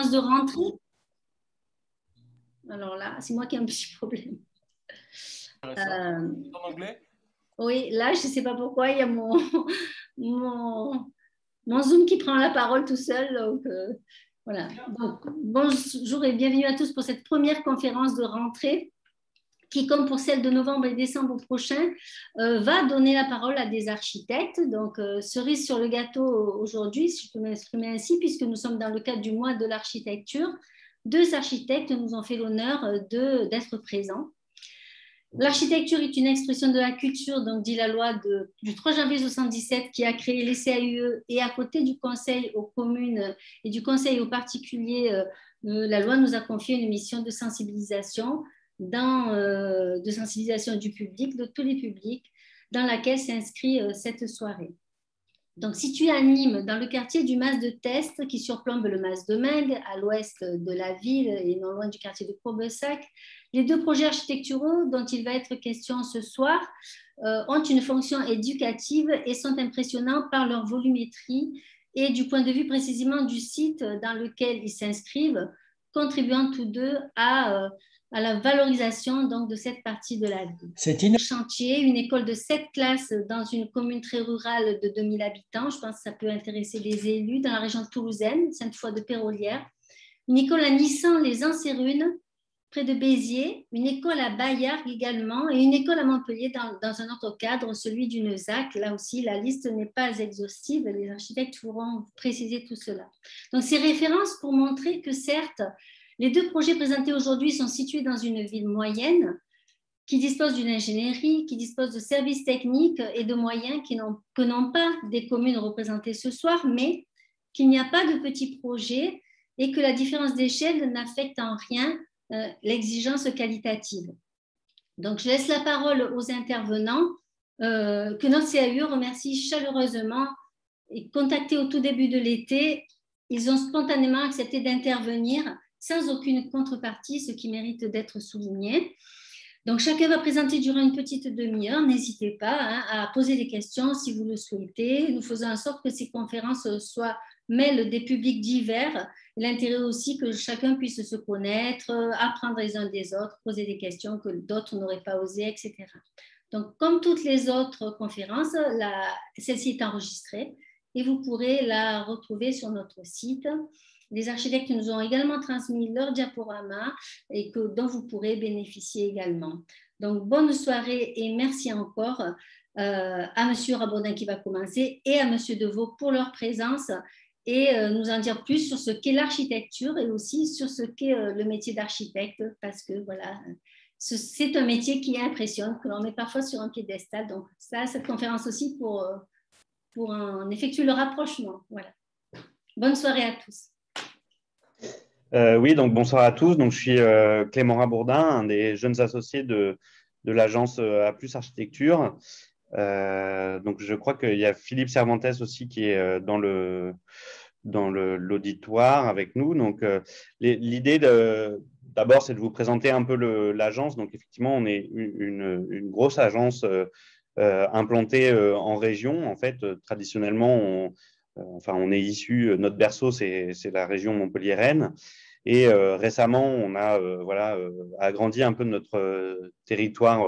conférence de rentrée. Alors là, c'est moi qui ai un petit problème. En anglais? Oui, là, je ne sais pas pourquoi, il y a mon, mon Zoom qui prend la parole tout seul. Donc, voilà. Donc, bonjour et bienvenue à tous pour cette première conférence de rentrée qui, comme pour celle de novembre et décembre prochain, va donner la parole à des architectes. Donc, cerise sur le gâteau aujourd'hui, si je peux m'exprimer ainsi, puisque nous sommes dans le cadre du mois de l'architecture. 2 architectes nous ont fait l'honneur d'être présents. L'architecture est une expression de la culture, donc dit la loi du 3 janvier 1977 qui a créé les CAUE, et à côté du conseil aux communes et du conseil aux particuliers, la loi nous a confié une mission de sensibilisation, de sensibilisation du public, de tous les publics, dans laquelle s'inscrit cette soirée. Donc, situé à Nîmes, dans le quartier du Mas de Teste, qui surplombe le Mas de Meung, à l'ouest de la ville et non loin du quartier de Courbessac, les 2 projets architecturaux dont il va être question ce soir ont une fonction éducative et sont impressionnants par leur volumétrie et du point de vue précisément du site dans lequel ils s'inscrivent, contribuant tous 2 à la valorisation donc, de cette partie de la ville. C'est un chantier, une école de 7 classes dans une commune très rurale de 2000 habitants. Je pense que ça peut intéresser les élus dans la région toulousaine, Sainte-Foy de Pérolière. Une école à Nissan-les-Ancerunes, près de Béziers. Une école à Bayargues également. Et une école à Montpellier dans un autre cadre, celui du Neuzac. Là aussi, la liste n'est pas exhaustive. Les architectes pourront préciser tout cela. Donc, ces références pour montrer que certes, les 2 projets présentés aujourd'hui sont situés dans une ville moyenne qui dispose d'une ingénierie, qui dispose de services techniques et de moyens que n'ont pas des communes représentées ce soir, mais qu'il n'y a pas de petits projets et que la différence d'échelle n'affecte en rien l'exigence qualitative. Donc, je laisse la parole aux intervenants que notre CAUE remercie chaleureusement et contactés au tout début de l'été, ils ont spontanément accepté d'intervenir sans aucune contrepartie, ce qui mérite d'être souligné. Donc, chacun va présenter durant une petite demi-heure. N'hésitez pas à poser des questions si vous le souhaitez. Nous faisons en sorte que ces conférences mêlent des publics divers. L'intérêt aussi que chacun puisse se connaître, apprendre les uns des autres, poser des questions que d'autres n'auraient pas osé, etc. Donc, comme toutes les autres conférences, celle-ci est enregistrée et vous pourrez la retrouver sur notre site. Les architectes nous ont également transmis leur diaporama et dont vous pourrez bénéficier également. Donc, bonne soirée et merci encore à M. Rabaudin qui va commencer et à M. Deveau pour leur présence et nous en dire plus sur ce qu'est l'architecture et aussi sur ce qu'est le métier d'architecte parce que voilà, c'est un métier qui impressionne, que l'on met parfois sur un piédestal. Donc, ça, cette conférence aussi pour en effectuer le rapprochement. Voilà. Bonne soirée à tous. Oui, donc bonsoir à tous. Donc, je suis Clément Rabourdin, un des jeunes associés de l'agence A+ Architecture. Donc, je crois qu'il y a Philippe Cervantes aussi qui est dans l'auditoire avec nous. Donc, l'idée d'abord, c'est de vous présenter un peu l'agence. Donc, effectivement, on est une grosse agence implantée en région. En fait, traditionnellement, on est issu, notre berceau, c'est la région Montpellier-Rennes. Et récemment, on a agrandi un peu notre territoire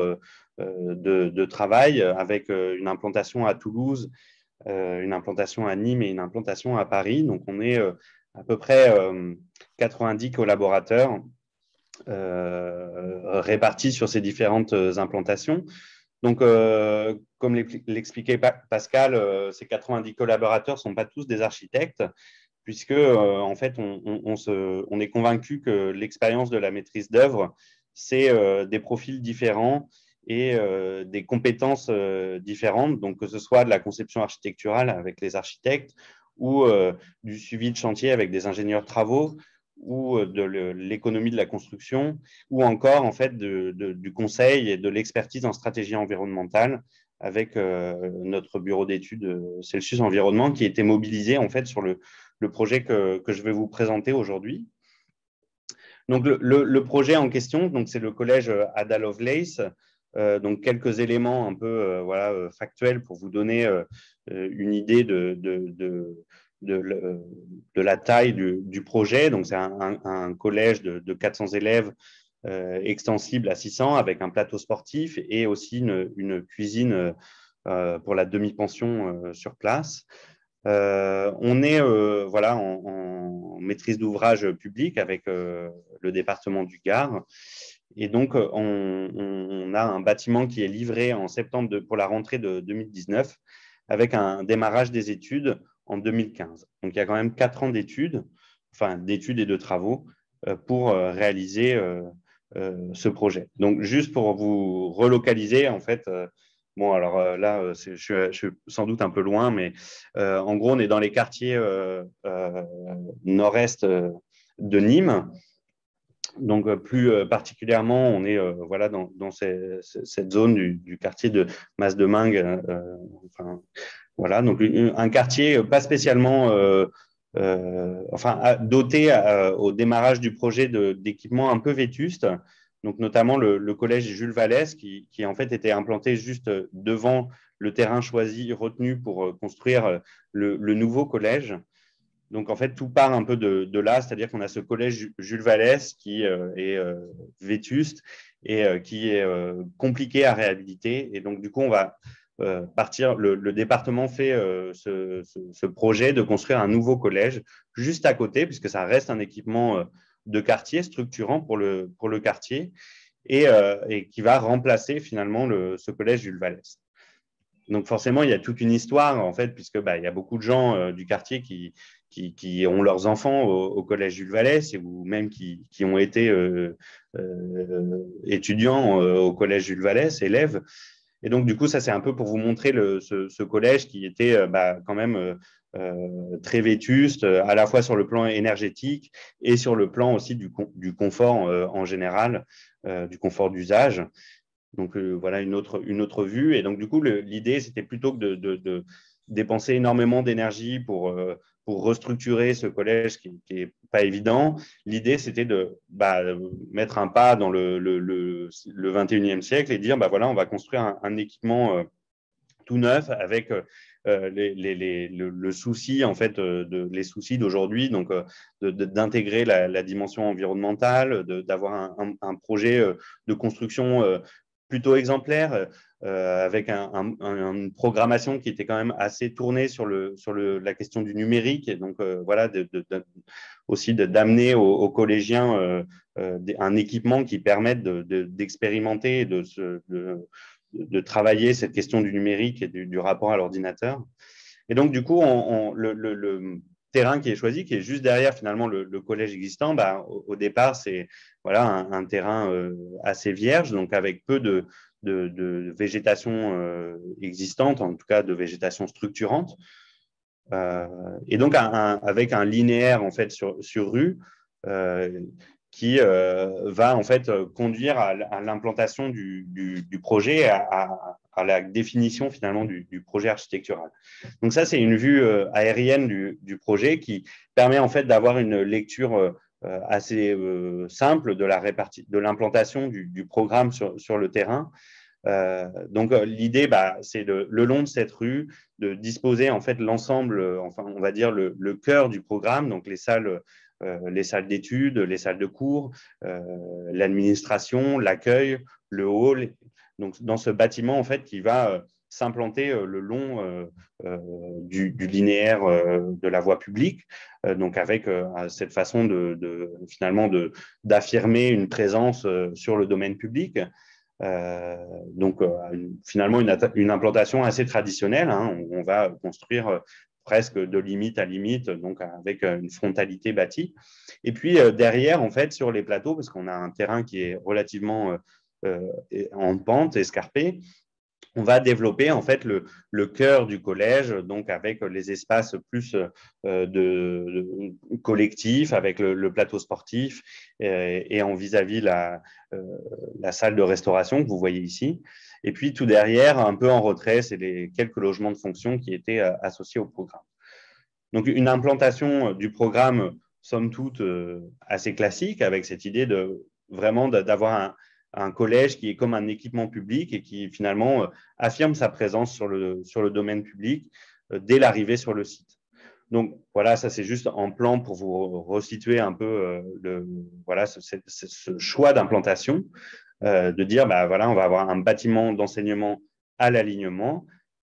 de travail avec une implantation à Toulouse, une implantation à Nîmes et une implantation à Paris. Donc, on est à peu près 90 collaborateurs répartis sur ces différentes implantations. Donc, comme l'expliquait Pascal, ces 90 collaborateurs ne sont pas tous des architectes, puisque en fait, on est convaincu que l'expérience de la maîtrise d'œuvre, c'est des profils différents et des compétences différentes, donc que ce soit de la conception architecturale avec les architectes ou du suivi de chantier avec des ingénieurs travaux ou de l'économie de la construction, ou encore en fait du conseil et de l'expertise en stratégie environnementale avec notre bureau d'études Celsius Environnement qui était mobilisé en fait sur le projet que je vais vous présenter aujourd'hui. Donc le projet en question, c'est le collège Ada Lovelace. Donc quelques éléments un peu factuels pour vous donner une idée de la taille du projet. Donc, c'est un collège de 400 élèves extensible à 600 avec un plateau sportif et aussi une cuisine pour la demi-pension sur place. On est voilà, en maîtrise d'ouvrage public avec le département du Gard. Et donc, on a un bâtiment qui est livré en septembre pour la rentrée de 2019 avec un démarrage des études en 2015. Donc, il y a quand même 4 ans d'études, enfin d'études et de travaux pour réaliser ce projet. Donc, juste pour vous relocaliser, en fait, bon, alors là, je suis sans doute un peu loin, mais en gros, on est dans les quartiers nord-est de Nîmes. Donc, plus particulièrement, on est voilà, dans cette zone du quartier de Mas-de-Mingue. Enfin, voilà, donc un quartier pas spécialement enfin, doté au démarrage du projet d'équipements un peu vétustes. Donc, notamment le collège Jules Vallès, qui en fait était implanté juste devant le terrain choisi, retenu pour construire le nouveau collège. Donc, en fait, tout part un peu de là, c'est-à-dire qu'on a ce collège Jules Vallès qui est vétuste et qui est compliqué à réhabiliter. Et donc, du coup, on va partir. Le département fait ce projet de construire un nouveau collège juste à côté, puisque ça reste un équipement de quartier structurant pour le quartier et qui va remplacer finalement ce collège Jules Vallès. Donc forcément, il y a toute une histoire, en fait, puisque il y a beaucoup de gens du quartier qui ont leurs enfants au collège Jules Vallès ou même qui ont été étudiants au collège Jules Vallès, élèves. Et donc, du coup, ça, c'est un peu pour vous montrer ce collège qui était quand même très vétuste, à la fois sur le plan énergétique et sur le plan aussi du confort en général, du confort d'usage. Donc, voilà une autre vue. Et donc, du coup, l'idée, c'était plutôt que de dépenser énormément d'énergie pour restructurer ce collège qui n'est pas évident. L'idée, c'était de mettre un pas dans le 21e siècle et dire, voilà, on va construire un équipement tout neuf avec le souci, en fait, les soucis d'aujourd'hui, donc d'intégrer la dimension environnementale, d'avoir un projet de construction plutôt exemplaire, avec une programmation qui était quand même assez tournée sur la question du numérique. Et donc, voilà, aussi d'amener aux collégiens un équipement qui permette d'expérimenter et de travailler cette question du numérique et du rapport à l'ordinateur. Et donc, du coup, le terrain qui est choisi, qui est juste derrière finalement le collège existant, au départ, c'est voilà, un terrain assez vierge, donc avec peu de végétation existante, en tout cas de végétation structurante. Et donc, avec un linéaire en fait sur rue qui va en fait conduire à l'implantation du projet, à la définition finalement du projet architectural. Donc ça, c'est une vue aérienne du projet qui permet en fait d'avoir une lecture assez simple de l'implantation du programme sur le terrain. Donc l'idée, c'est le long de cette rue de disposer en fait l'ensemble, enfin on va dire le cœur du programme, donc les salles d'études, les salles de cours, l'administration, l'accueil, le hall. Donc dans ce bâtiment en fait qui va s'implanter le long du linéaire de la voie publique, donc avec cette façon finalement d'affirmer une présence sur le domaine public. Donc, finalement, une implantation assez traditionnelle. Hein. On va construire presque de limite à limite, donc avec une frontalité bâtie. Et puis, derrière, en fait, sur les plateaux, parce qu'on a un terrain qui est relativement en pente, escarpé, on va développer en fait le cœur du collège, donc avec les espaces plus collectifs, avec le plateau sportif et en vis-à-vis la salle de restauration que vous voyez ici. Et puis tout derrière, un peu en retrait, c'est les quelques logements de fonction qui étaient associés au programme. Donc une implantation du programme, somme toute, assez classique, avec cette idée vraiment d'avoir un collège qui est comme un équipement public et qui finalement affirme sa présence sur le domaine public dès l'arrivée sur le site. Donc, voilà, ça, c'est juste en plan pour vous resituer un peu voilà, ce choix d'implantation, de dire, bah, voilà, on va avoir un bâtiment d'enseignement à l'alignement.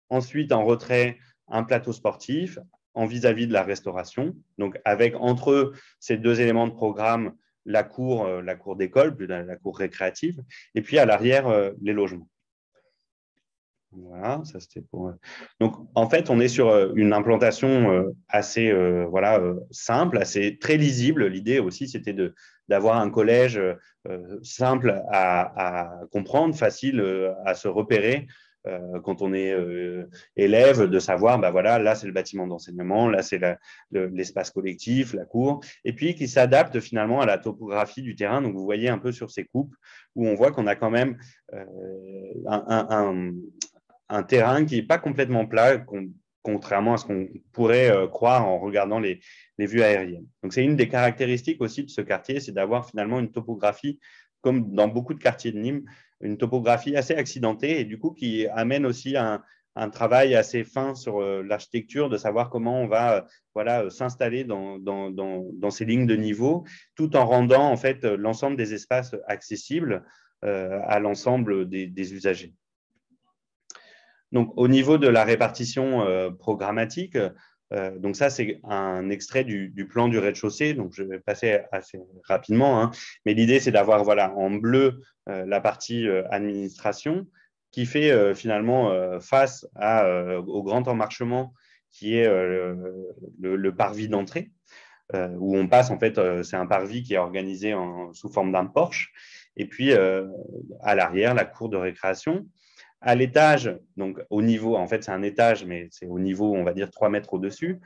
Ensuite, en retrait, un plateau sportif en vis-à-vis de la restauration. Donc, avec entre eux ces deux éléments de programme, la cour d'école, plus la cour récréative, et puis à l'arrière, les logements. Voilà, ça c'était pour. Donc, en fait, on est sur une implantation assez voilà, simple, assez très lisible. L'idée aussi, c'était d'avoir un collège simple à comprendre, facile à se repérer quand on est élève, de savoir, bah voilà, là c'est le bâtiment d'enseignement, là c'est l'espace collectif, la cour, et puis qui s'adapte finalement à la topographie du terrain. Donc, vous voyez un peu sur ces coupes où on voit qu'on a quand même un terrain qui n'est pas complètement plat, contrairement à ce qu'on pourrait croire en regardant les vues aériennes. Donc, c'est une des caractéristiques aussi de ce quartier, c'est d'avoir finalement une topographie, comme dans beaucoup de quartiers de Nîmes, une topographie assez accidentée et du coup qui amène aussi un travail assez fin sur l'architecture, de savoir comment on va voilà, s'installer dans ces lignes de niveau, tout en rendant en fait l'ensemble des espaces accessibles à l'ensemble des usagers. Donc, au niveau de la répartition programmatique, donc ça, c'est un extrait du plan du rez-de-chaussée. Donc, je vais passer assez rapidement, hein. Mais l'idée, c'est d'avoir voilà, en bleu la partie administration qui fait finalement face au grand emmarchement qui est le parvis d'entrée, où on passe, en fait, c'est un parvis qui est organisé sous forme d'un porche. Et puis, à l'arrière, la cour de récréation. À l'étage, donc au niveau, en fait, c'est un étage, mais c'est au niveau, on va dire, 3 mètres au-dessus.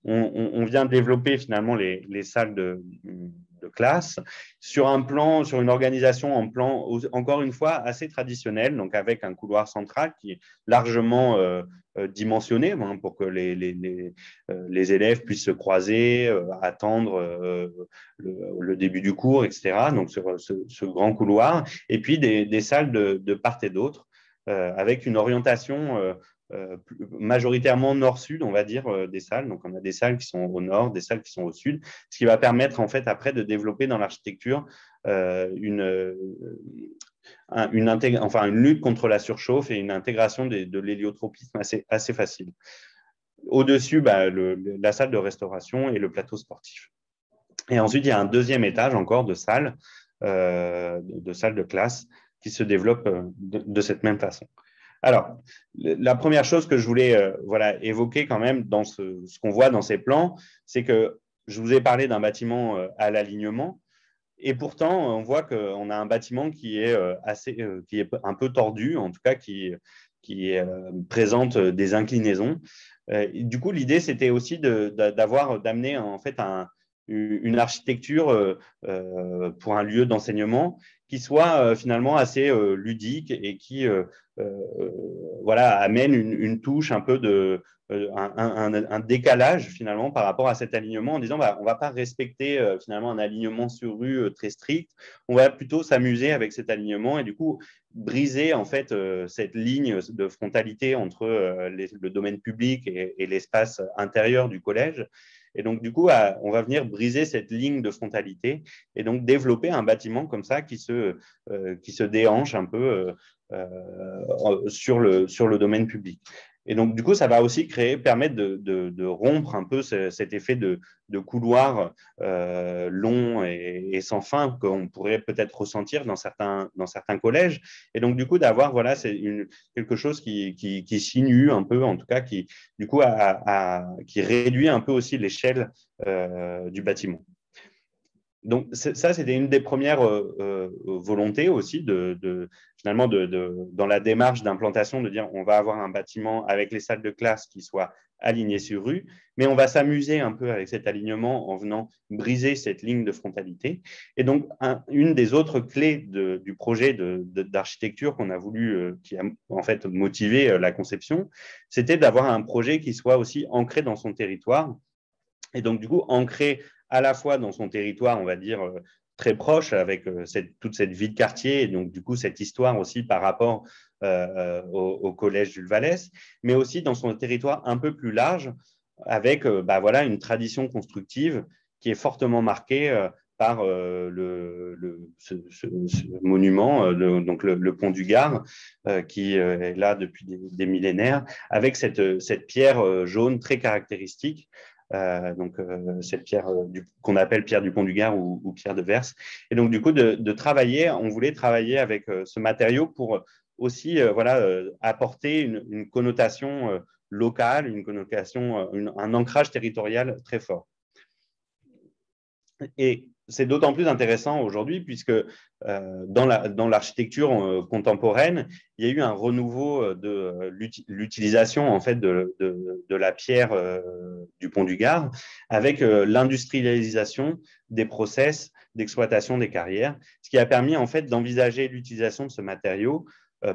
On vient développer finalement les salles de classe sur un plan, sur une organisation en plan, encore une fois, assez traditionnel, donc avec un couloir central qui est largement dimensionné hein, pour que les élèves puissent se croiser, attendre le début du cours, etc. Donc, sur ce grand couloir. Et puis, des salles de part et d'autre. Avec une orientation majoritairement nord-sud, on va dire, des salles. Donc, on a des salles qui sont au nord, des salles qui sont au sud, ce qui va permettre, en fait, après, de développer dans l'architecture une lutte contre la surchauffe et une intégration de l'héliotropisme assez facile. Au-dessus, bah, la salle de restauration et le plateau sportif. Et ensuite, il y a un deuxième étage encore de salles de classe qui se développe de cette même façon. Alors, la première chose que je voulais voilà, évoquer quand même dans ce qu'on voit dans ces plans, c'est que je vous ai parlé d'un bâtiment à l'alignement, et pourtant, on voit qu'on a un bâtiment qui est, qui est un peu tordu, en tout cas qui présente des inclinaisons. Du coup, l'idée, c'était aussi d'amener en fait une architecture pour un lieu d'enseignement qui soit finalement assez ludique et qui voilà, amène une touche un peu un décalage finalement par rapport à cet alignement en disant bah, on ne va pas respecter finalement un alignement sur rue très strict, on va plutôt s'amuser avec cet alignement et du coup briser en fait cette ligne de frontalité entre le domaine public et l'espace intérieur du collège. Et donc, du coup, on va venir briser cette ligne de frontalité et donc développer un bâtiment comme ça qui se déhanche un peu sur le domaine public. Et donc, du coup, ça va aussi permettre de rompre un peu cet effet de couloir long et sans fin qu'on pourrait peut-être ressentir dans certains collèges. Et donc, du coup, d'avoir voilà, quelque chose qui sinue un peu, en tout cas, qui, du coup, qui réduit un peu aussi l'échelle du bâtiment. Donc, ça, c'était une des premières volontés aussi finalement dans la démarche d'implantation, de dire on va avoir un bâtiment avec les salles de classe qui soient alignées sur rue, mais on va s'amuser un peu avec cet alignement en venant briser cette ligne de frontalité. Et donc, une des autres clés du projet d'architecture qu'on a voulu, qui a en fait motivé la conception, c'était d'avoir un projet qui soit aussi ancré dans son territoire. Et donc, du coup, ancré à la fois dans son territoire, on va dire, très proche, avec toute cette vie de quartier, et donc, du coup, cette histoire aussi par rapport au collège Jules Vallès, mais aussi dans son territoire un peu plus large, avec voilà, une tradition constructive qui est fortement marquée par ce monument, donc le pont du Gard, qui est là depuis des millénaires, avec cette pierre jaune très caractéristique. Donc cette pierre qu'on appelle pierre du pont du Gard ou pierre de Verse. Et donc du coup de travailler, on voulait travailler avec ce matériau pour aussi voilà, apporter une connotation locale, une connotation, un ancrage territorial très fort. Et c'est d'autant plus intéressant aujourd'hui puisque dans l'architecture contemporaine, il y a eu un renouveau de l'utilisation en fait de la pierre du pont du Gard avec l'industrialisation des process d'exploitation des carrières, ce qui a permis en fait d'envisager l'utilisation de ce matériau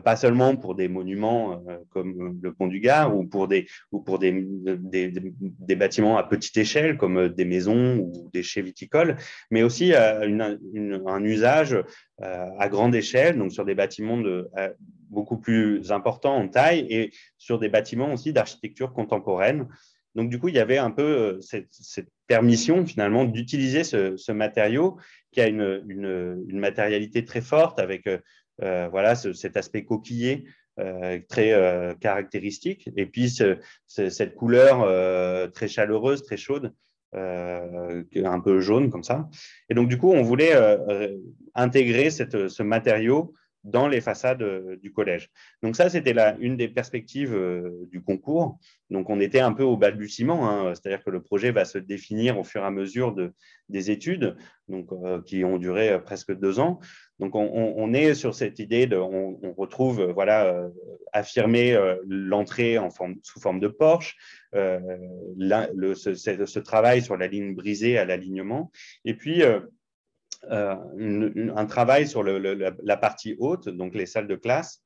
pas seulement pour des monuments comme le pont du Gard ou pour des bâtiments à petite échelle comme des maisons ou des chais viticoles, mais aussi un usage à grande échelle, donc sur des bâtiments beaucoup plus importants en taille et sur des bâtiments aussi d'architecture contemporaine. Donc, du coup, il y avait un peu cette permission, finalement, d'utiliser ce matériau qui a une matérialité très forte avec voilà, cet aspect coquillé très caractéristique. Et puis, cette couleur très chaleureuse, très chaude, un peu jaune comme ça. Et donc, du coup, on voulait intégrer ce matériau dans les façades du collège. Donc ça, c'était une des perspectives du concours. Donc on était un peu au balbutiement, hein, c'est-à-dire que le projet va se définir au fur et à mesure des études, donc, qui ont duré presque 2 ans. Donc on est sur cette idée, on retrouve voilà, affirmer l'entrée sous forme de porche, ce travail sur la ligne brisée à l'alignement, et puis un travail sur la partie haute, donc les salles de classe,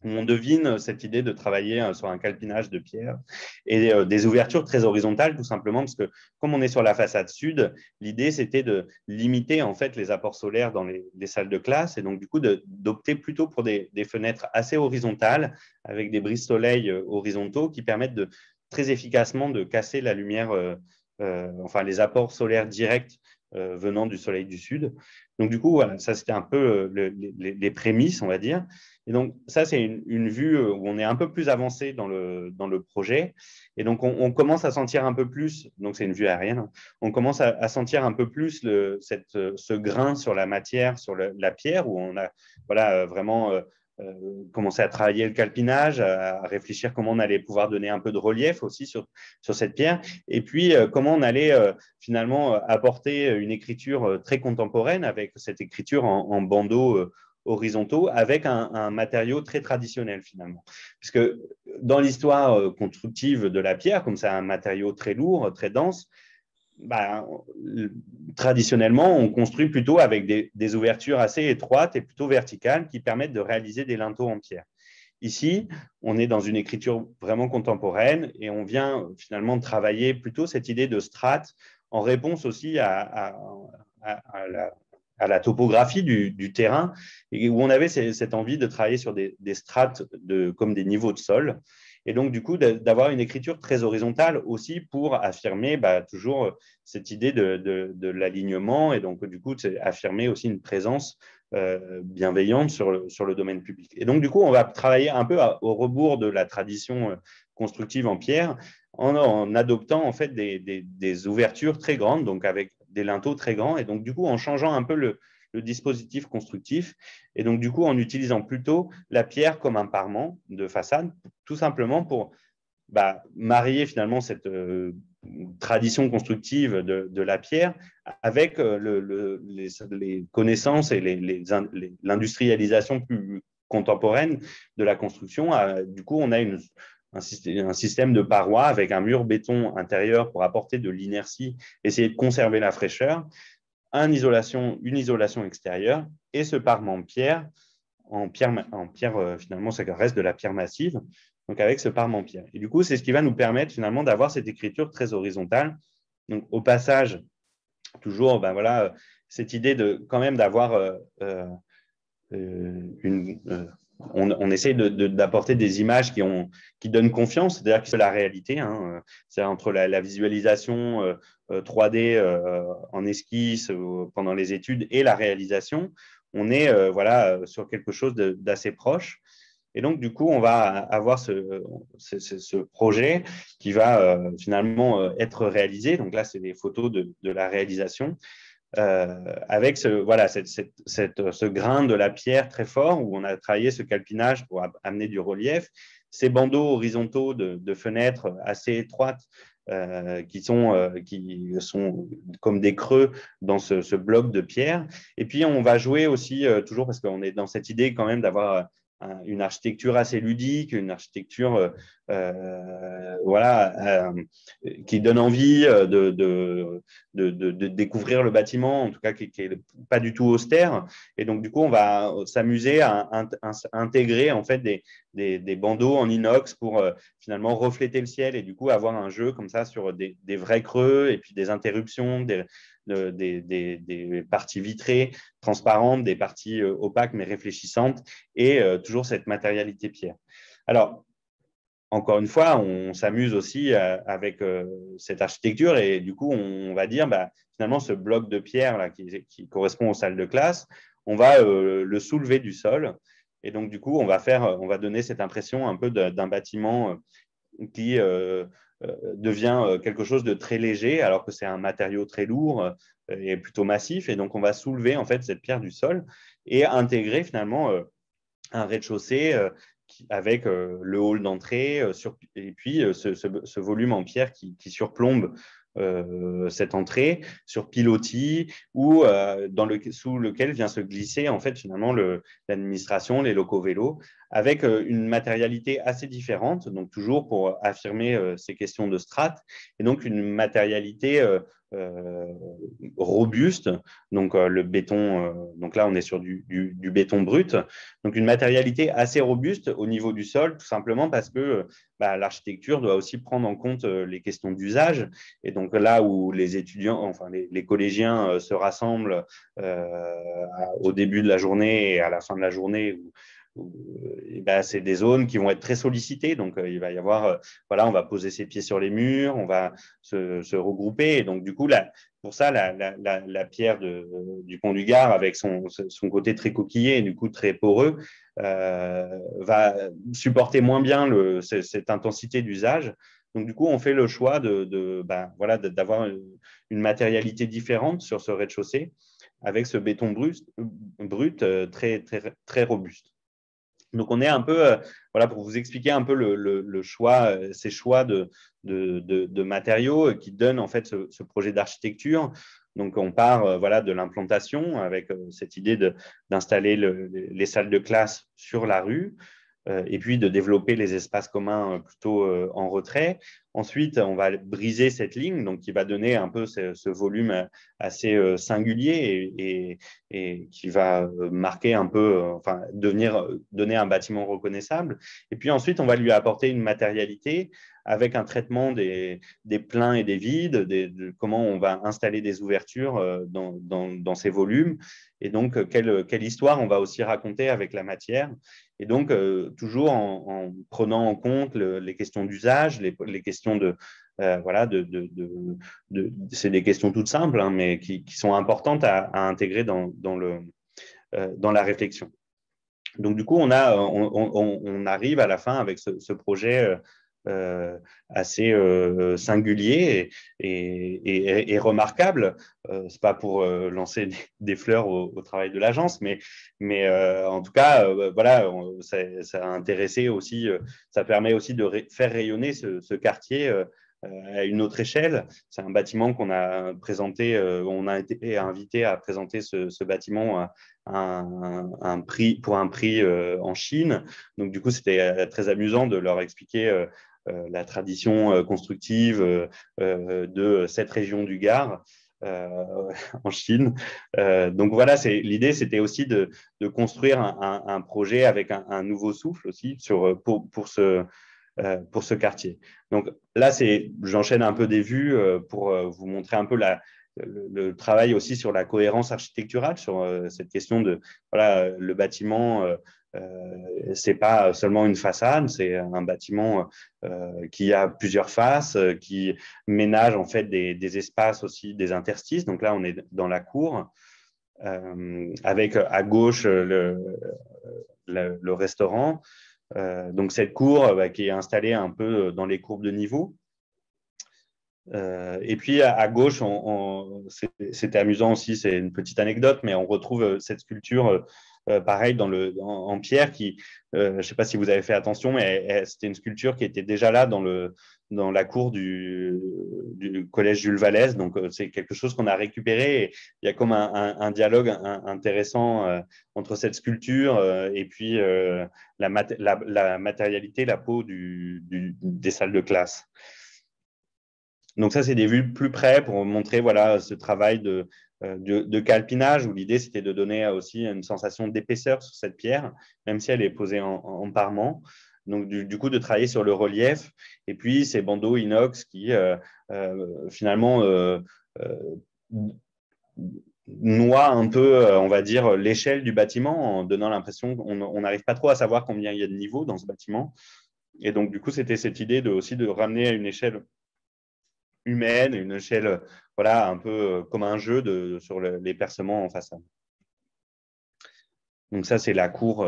où on devine cette idée de travailler sur un calpinage de pierre et des ouvertures très horizontales, tout simplement parce que comme on est sur la façade sud, l'idée c'était de limiter en fait les apports solaires dans les salles de classe et donc du coup d'opter plutôt pour des fenêtres assez horizontales avec des brise-soleil horizontaux qui permettent très efficacement de casser la lumière, enfin les apports solaires directs venant du soleil du sud. Donc, du coup, voilà, ça, c'était un peu les prémices, on va dire. Et donc, ça, c'est une vue où on est un peu plus avancé dans le projet. Et donc, on commence à sentir un peu plus, donc c'est une vue aérienne, hein, on commence à sentir un peu plus ce grain sur la matière, sur la pierre, où on a voilà, vraiment commencé à travailler le calpinage, à réfléchir comment on allait pouvoir donner un peu de relief aussi sur cette pierre. Et puis, comment on allait finalement apporter une écriture très contemporaine avec cette écriture en bandeaux horizontaux avec un matériau très traditionnel finalement. Puisque dans l'histoire constructive de la pierre, comme c'est un matériau très lourd, très dense, bah, traditionnellement, on construit plutôt avec des ouvertures assez étroites et plutôt verticales qui permettent de réaliser des linteaux en pierre. Ici, on est dans une écriture vraiment contemporaine et on vient finalement travailler plutôt cette idée de strate en réponse aussi à la topographie du terrain et où on avait cette envie de travailler sur des strates comme des niveaux de sol. Et donc, du coup, d'avoir une écriture très horizontale aussi pour affirmer toujours cette idée de l'alignement et donc, du coup, affirmer aussi une présence bienveillante sur le domaine public. Et donc, du coup, on va travailler un peu au rebours de la tradition constructive en pierre en adoptant en fait des ouvertures très grandes, donc avec des linteaux très grands, et donc, du coup, en changeant un peu le dispositif constructif, et donc, du coup, en utilisant plutôt la pierre comme un parement de façade, tout simplement pour marier finalement cette tradition constructive de la pierre avec les connaissances et l'industrialisation plus contemporaine de la construction. Du coup, on a un système de parois avec un mur béton intérieur pour apporter de l'inertie, essayer de conserver la fraîcheur, une isolation extérieure et ce parement en pierre finalement, ça reste de la pierre massive, donc avec ce parement pierre. Et du coup, c'est ce qui va nous permettre finalement d'avoir cette écriture très horizontale. Donc, au passage, toujours, voilà, cette idée quand même d'avoir on essaie d'apporter des images qui donnent confiance, c'est-à-dire que c'est la réalité, hein, c'est entre la visualisation 3D en esquisse pendant les études et la réalisation, on est voilà, sur quelque chose d'assez proche. Et donc, du coup, on va avoir ce projet qui va finalement être réalisé. Donc là, c'est des photos de la réalisation avec voilà, ce grain de la pierre très fort où on a travaillé ce calpinage pour amener du relief. Ces bandeaux horizontaux de fenêtres assez étroites qui sont comme des creux dans ce bloc de pierre. Et puis, on va jouer aussi, toujours parce qu'on est dans cette idée quand même d'avoir une architecture assez ludique, une architecture voilà, qui donne envie de découvrir le bâtiment, en tout cas qui n'est pas du tout austère. Et donc, du coup, on va s'amuser à intégrer en fait des bandeaux en inox pour finalement refléter le ciel et du coup avoir un jeu comme ça sur des vrais creux et puis des interruptions, des parties vitrées, transparentes, des parties opaques mais réfléchissantes et toujours cette matérialité pierre. Alors, encore une fois, on s'amuse aussi avec cette architecture et du coup, on va dire, bah, finalement, ce bloc de pierre là, qui correspond aux salles de classe, on va le soulever du sol. Et donc, du coup, on va donner cette impression un peu d'un bâtiment qui devient quelque chose de très léger, alors que c'est un matériau très lourd et plutôt massif. Et donc, on va soulever en fait cette pierre du sol et intégrer finalement un rez-de-chaussée avec le hall d'entrée et puis ce volume en pierre qui surplombe cette entrée sur pilotis ou sous lequel vient se glisser en fait finalement l'administration, les locaux vélos, avec une matérialité assez différente, donc toujours pour affirmer ces questions de strates, et donc une matérialité robuste, donc le béton, donc là on est sur du béton brut, donc une matérialité assez robuste au niveau du sol, tout simplement parce que bah, l'architecture doit aussi prendre en compte les questions d'usage, et donc là où les étudiants, enfin les collégiens se rassemblent au début de la journée et à la fin de la journée, ben, c'est des zones qui vont être très sollicitées. Donc, il va y avoir, voilà, on va poser ses pieds sur les murs, on va se regrouper. Et donc, du coup, pour ça, la pierre du Pont du Gard, avec son côté très coquillé et du coup très poreux, va supporter moins bien cette intensité d'usage. Donc, du coup, on fait le choix ben, voilà, d'avoir une matérialité différente sur ce rez-de-chaussée avec ce béton brut très, très, très robuste. Donc, on est un peu, voilà, pour vous expliquer un peu le choix, ces choix de matériaux qui donnent en fait ce projet d'architecture. Donc, on part voilà, de l'implantation avec cette idée d'installer les salles de classe sur la rue et puis de développer les espaces communs plutôt en retrait. Ensuite, on va briser cette ligne, donc qui va donner un peu ce volume assez singulier et qui va marquer un peu, enfin, donner un bâtiment reconnaissable. Et puis ensuite, on va lui apporter une matérialité avec un traitement des pleins et des vides, comment on va installer des ouvertures dans ces volumes, et donc quelle histoire on va aussi raconter avec la matière. Et donc, toujours en prenant en compte les questions d'usage, les questions voilà, c'est des questions toutes simples, hein, mais qui sont importantes à intégrer dans la réflexion. Donc, du coup, on arrive à la fin avec ce projet assez singulier et remarquable. Ce n'est pas pour lancer des fleurs au travail de l'agence, mais en tout cas, voilà, ça a intéressé aussi, ça permet aussi de faire rayonner ce quartier à une autre échelle. C'est un bâtiment qu'on a présenté, on a été invité à présenter ce bâtiment pour un prix en Chine. Donc, du coup, c'était très amusant de leur expliquer la tradition constructive de cette région du Gard en Chine. Donc voilà, l'idée, c'était aussi de construire un projet avec un nouveau souffle aussi pour ce quartier. Donc là, j'enchaîne un peu des vues pour vous montrer un peu le travail aussi sur la cohérence architecturale, sur cette question de voilà, le bâtiment, c'est pas seulement une façade, c'est un bâtiment qui a plusieurs faces, qui ménage en fait des espaces aussi, des interstices. Donc là, on est dans la cour, avec à gauche le restaurant. Donc cette cour qui est installée un peu dans les courbes de niveau. Et puis à gauche, c'était amusant aussi, c'est une petite anecdote, mais on retrouve cette sculpture pareil en pierre qui, je ne sais pas si vous avez fait attention, mais c'était une sculpture qui était déjà là dans la cour du collège Jules Vallès. Donc c'est quelque chose qu'on a récupéré. Et il y a comme un dialogue intéressant entre cette sculpture et puis la matérialité, la peau des salles de classe. Donc ça, c'est des vues plus près pour montrer voilà, ce travail de calpinage où l'idée, c'était de donner aussi une sensation d'épaisseur sur cette pierre, même si elle est posée en parement. Donc du coup, de travailler sur le relief. Et puis, ces bandeaux inox qui, finalement, noient un peu, on va dire, l'échelle du bâtiment en donnant l'impression qu'on n'arrive pas trop à savoir combien il y a de niveaux dans ce bâtiment. Et donc, du coup, c'était cette idée aussi de ramener à une échelle humaine, une échelle voilà, un peu comme un jeu sur les percements en façade. Donc ça, c'est la cour.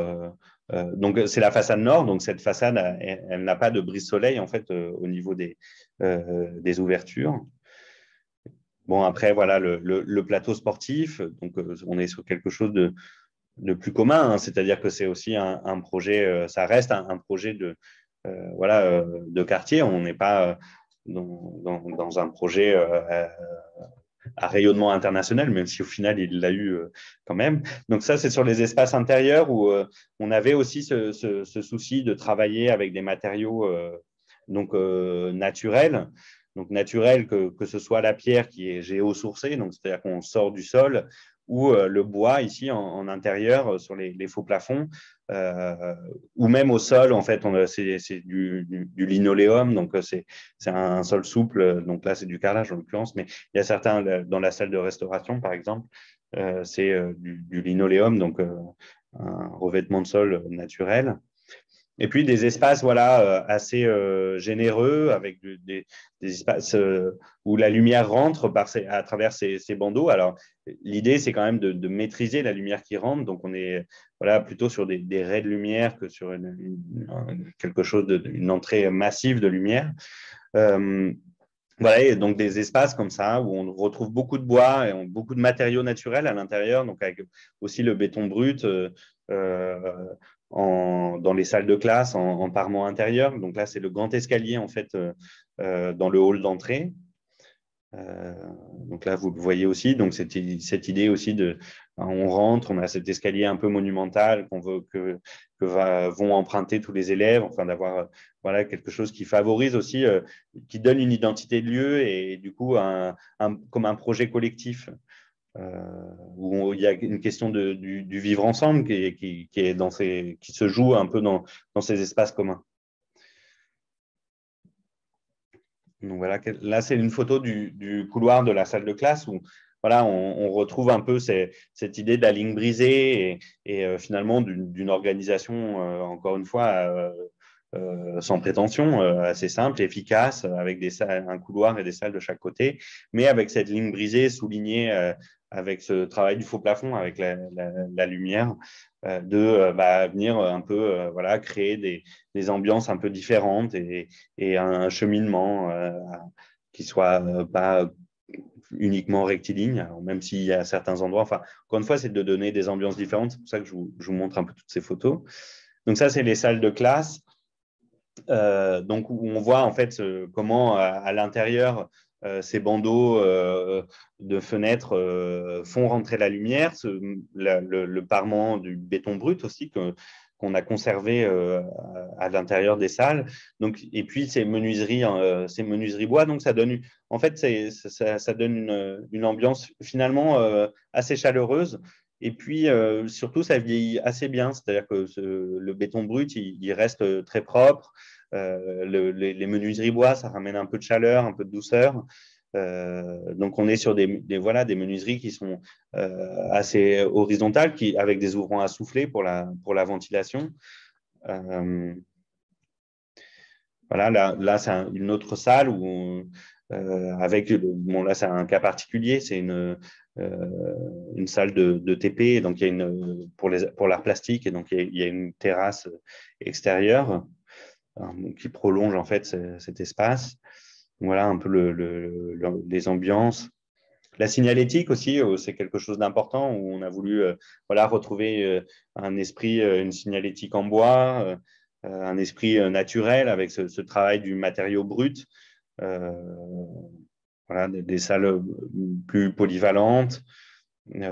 Donc c'est la façade nord. Donc cette façade, elle n'a pas de brise-soleil en fait au niveau des ouvertures. Bon, après, voilà, le plateau sportif. Donc on est sur quelque chose de plus commun. Hein, c'est-à-dire que c'est aussi un projet, ça reste un projet voilà, de quartier. On n'est pas dans un projet à rayonnement international, même si au final, il l'a eu quand même. Donc ça, c'est sur les espaces intérieurs où on avait aussi ce souci de travailler avec des matériaux naturels. Donc naturel, que ce soit la pierre qui est géosourcée, donc c'est-à-dire qu'on sort du sol, ou le bois ici en intérieur sur les faux plafonds, ou même au sol, en fait, c'est du linoléum, donc c'est un sol souple, donc là c'est du carrelage en l'occurrence, mais il y a certains dans la salle de restauration, par exemple, c'est du linoléum, donc un revêtement de sol naturel. Et puis des espaces voilà, assez généreux, avec des espaces où la lumière rentre à travers ces bandeaux. Alors, l'idée, c'est quand même de maîtriser la lumière qui rentre. Donc, on est voilà, plutôt sur des raies de lumière que sur quelque chose une entrée massive de lumière. Voilà, et donc des espaces comme ça où on retrouve beaucoup de bois et beaucoup de matériaux naturels à l'intérieur, donc avec aussi le béton brut dans les salles de classe en parement intérieur. Donc là, c'est le grand escalier en fait dans le hall d'entrée. Donc là, vous le voyez aussi. Donc cette idée aussi on rentre, on a cet escalier un peu monumental qu'on veut vont emprunter tous les élèves, enfin d'avoir voilà quelque chose qui favorise aussi, qui donne une identité de lieu et du coup comme un projet collectif. Où il y a une question du vivre ensemble qui est qui se joue un peu dans ces espaces communs. Donc voilà, là c'est une photo du couloir de la salle de classe où voilà, on retrouve un peu cette idée de la ligne brisée et finalement d'une organisation, encore une fois, sans prétention, assez simple, efficace, avec un couloir et des salles de chaque côté, mais avec cette ligne brisée soulignée avec ce travail du faux plafond, avec la lumière, venir un peu voilà, créer des ambiances un peu différentes et un cheminement qui soit pas uniquement rectiligne, alors même s'il y a certains endroits, enfin, encore une fois, c'est de donner des ambiances différentes, c'est pour ça que je vous montre un peu toutes ces photos. Donc ça, c'est les salles de classe. Donc où on voit en fait comment à l'intérieur ces bandeaux de fenêtres font rentrer la lumière, le parement du béton brut aussi qu'on a conservé à l'intérieur des salles. Donc, et puis ces menuiseries bois, donc ça donne en fait ça donne une ambiance finalement assez chaleureuse. Et puis, surtout, ça vieillit assez bien, c'est-à-dire que le béton brut, il reste très propre. Les menuiseries bois, ça ramène un peu de chaleur, un peu de douceur. Donc, on est sur voilà, des menuiseries qui sont assez horizontales, avec des ouvrants à souffler pour la ventilation. Voilà, là c'est une autre salle où, bon, là, c'est un cas particulier, c'est une salle de TP, donc il y a pour l'art plastique, et donc il y a une terrasse extérieure qui prolonge en fait cet espace. Voilà un peu les ambiances. La signalétique aussi, c'est quelque chose d'important où on a voulu voilà, retrouver un esprit, une signalétique en bois, un esprit naturel avec ce travail du matériau brut. Voilà, des salles plus polyvalentes.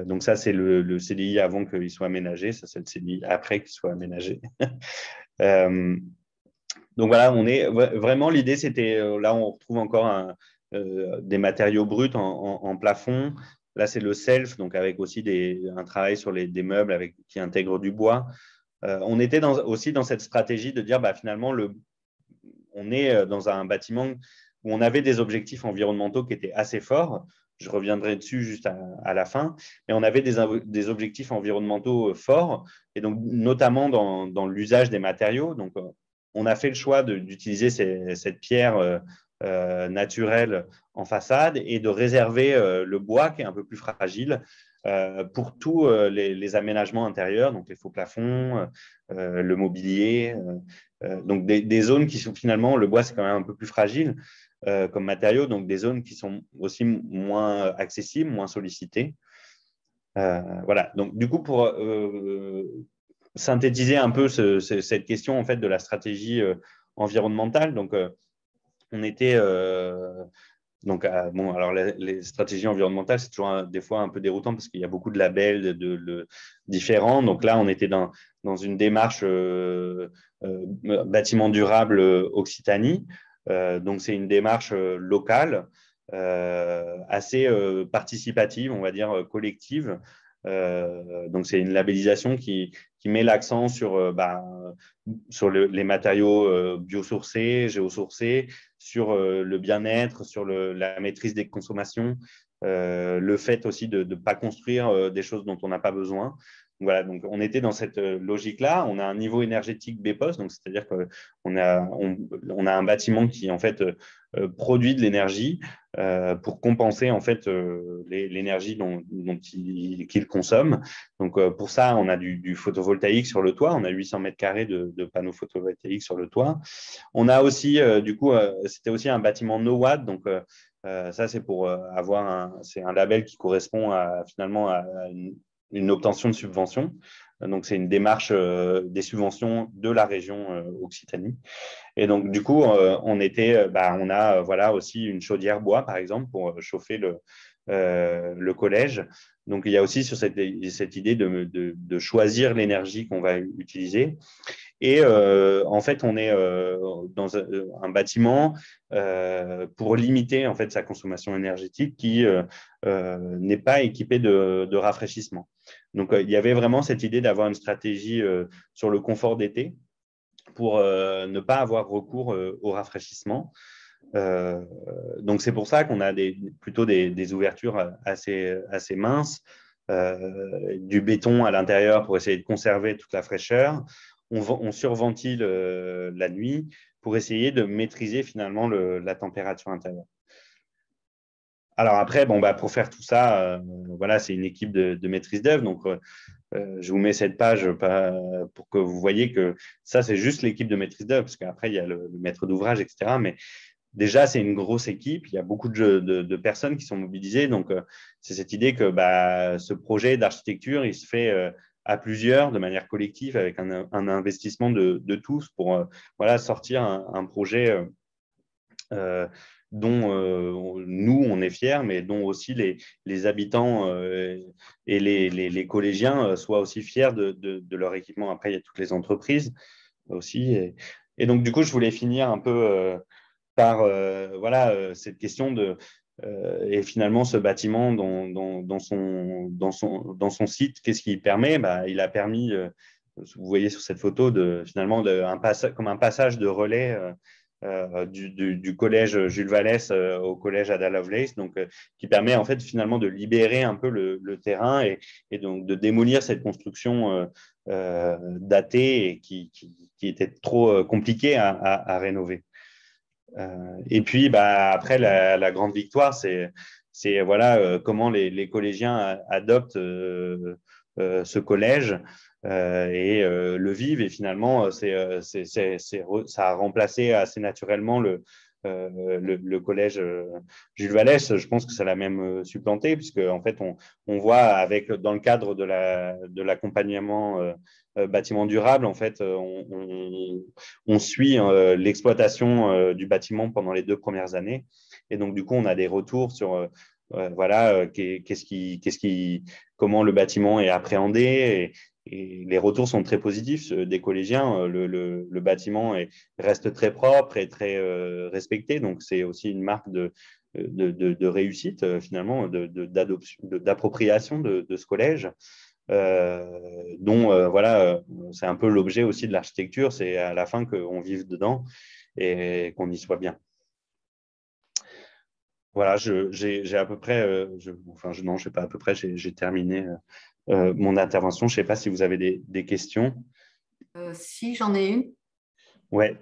Donc ça, c'est le CDI avant qu'il soit aménagé. Ça, c'est le CDI après qu'il soit aménagé. Donc voilà, vraiment l'idée, c'était là on retrouve encore des matériaux bruts en plafond. Là, c'est le self, donc avec aussi un travail sur des meubles qui intègrent du bois. On était aussi dans cette stratégie de dire finalement, on est dans un bâtiment où on avait des objectifs environnementaux qui étaient assez forts. Je reviendrai dessus juste à la fin. Mais on avait des objectifs environnementaux forts, et donc notamment dans l'usage des matériaux. Donc, on a fait le choix d'utiliser cette pierre naturelle en façade et de réserver le bois qui est un peu plus fragile pour tous les aménagements intérieurs, donc les faux plafonds, le mobilier. Donc des zones qui sont finalement, le bois c'est quand même un peu plus fragile comme matériau, donc des zones qui sont aussi moins accessibles, moins sollicitées. Voilà, donc du coup pour synthétiser un peu cette question en fait de la stratégie environnementale, donc on était donc, bon, alors les stratégies environnementales, c'est toujours des fois un peu déroutant parce qu'il y a beaucoup de labels différents. Donc là, on était dans une démarche bâtiment durable Occitanie. Donc, c'est une démarche locale, assez participative, on va dire collective. Donc, c'est une labellisation qui met l'accent sur les matériaux biosourcés, géosourcés, sur le bien-être, sur la maîtrise des consommations, le fait aussi de ne pas construire des choses dont on n'a pas besoin. Voilà, donc on était dans cette logique-là. On a un niveau énergétique BPOS, donc c'est-à-dire qu'on on a un bâtiment qui en fait produit de l'énergie pour compenser en fait l'énergie dont qu'il consomme. Donc pour ça, on a du photovoltaïque sur le toit. On a 800 mètres carrés de panneaux photovoltaïques sur le toit. On a aussi, du coup, c'était aussi un bâtiment NOWAD. Donc ça, c'est pour c'est un label qui correspond finalement à une obtention de subvention. Donc, c'est une démarche des subventions de la région Occitanie. Et donc, du coup, on a voilà, aussi une chaudière bois, par exemple, pour chauffer le collège. Donc, il y a aussi sur cette idée de choisir l'énergie qu'on va utiliser. Et en fait, on est dans un bâtiment pour limiter en fait sa consommation énergétique qui n'est pas équipé de rafraîchissement. Donc, il y avait vraiment cette idée d'avoir une stratégie sur le confort d'été pour ne pas avoir recours au rafraîchissement. Donc, c'est pour ça qu'on a plutôt des ouvertures assez minces, du béton à l'intérieur pour essayer de conserver toute la fraîcheur. On surventile la nuit pour essayer de maîtriser finalement la température intérieure. Alors après, bon, pour faire tout ça, voilà, c'est une équipe de maîtrise d'œuvre. Donc, je vous mets cette page pour que vous voyez que ça, c'est juste l'équipe de maîtrise d'œuvre, parce qu'après, il y a le maître d'ouvrage, etc. Mais déjà, c'est une grosse équipe. Il y a beaucoup de personnes qui sont mobilisées. Donc, c'est cette idée que ce projet d'architecture, il se fait à plusieurs, de manière collective, avec un investissement de tous pour voilà, sortir un projet dont nous, on est fiers, mais dont aussi les habitants et les collégiens soient aussi fiers de leur équipement. Après, il y a toutes les entreprises aussi. Et donc, du coup, je voulais finir un peu par voilà, cette question et finalement, ce bâtiment dans son site, qu'est-ce qu'il permet? Il a permis, vous voyez sur cette photo, finalement comme un passage de relais du collège Jules Vallès au collège Ada Lovelace, donc qui permet en fait finalement de libérer un peu le terrain et donc de démolir cette construction datée et qui était trop compliquée à rénover. Et puis après la grande victoire, c'est voilà comment les collégiens adoptent ce collège le vivent et finalement ça a remplacé assez naturellement le collège Jules Vallès. Je pense que ça l'a même supplanté puisque en fait on voit dans le cadre de l'accompagnement bâtiment durable, en fait, on suit l'exploitation du bâtiment pendant les 2 premières années. Et donc, du coup, on a des retours sur voilà, comment le bâtiment est appréhendé. Et les retours sont très positifs des collégiens. Le bâtiment reste très propre et très respecté. Donc, c'est aussi une marque de réussite, finalement, d'appropriation de ce collège. Dont voilà, c'est un peu l'objet aussi de l'architecture, c'est à la fin qu'on vive dedans et qu'on y soit bien. Voilà, j'ai à peu près, non, je sais pas à peu près, j'ai terminé mon intervention. Je ne sais pas si vous avez des questions. Si, j'en ai une. Ouais.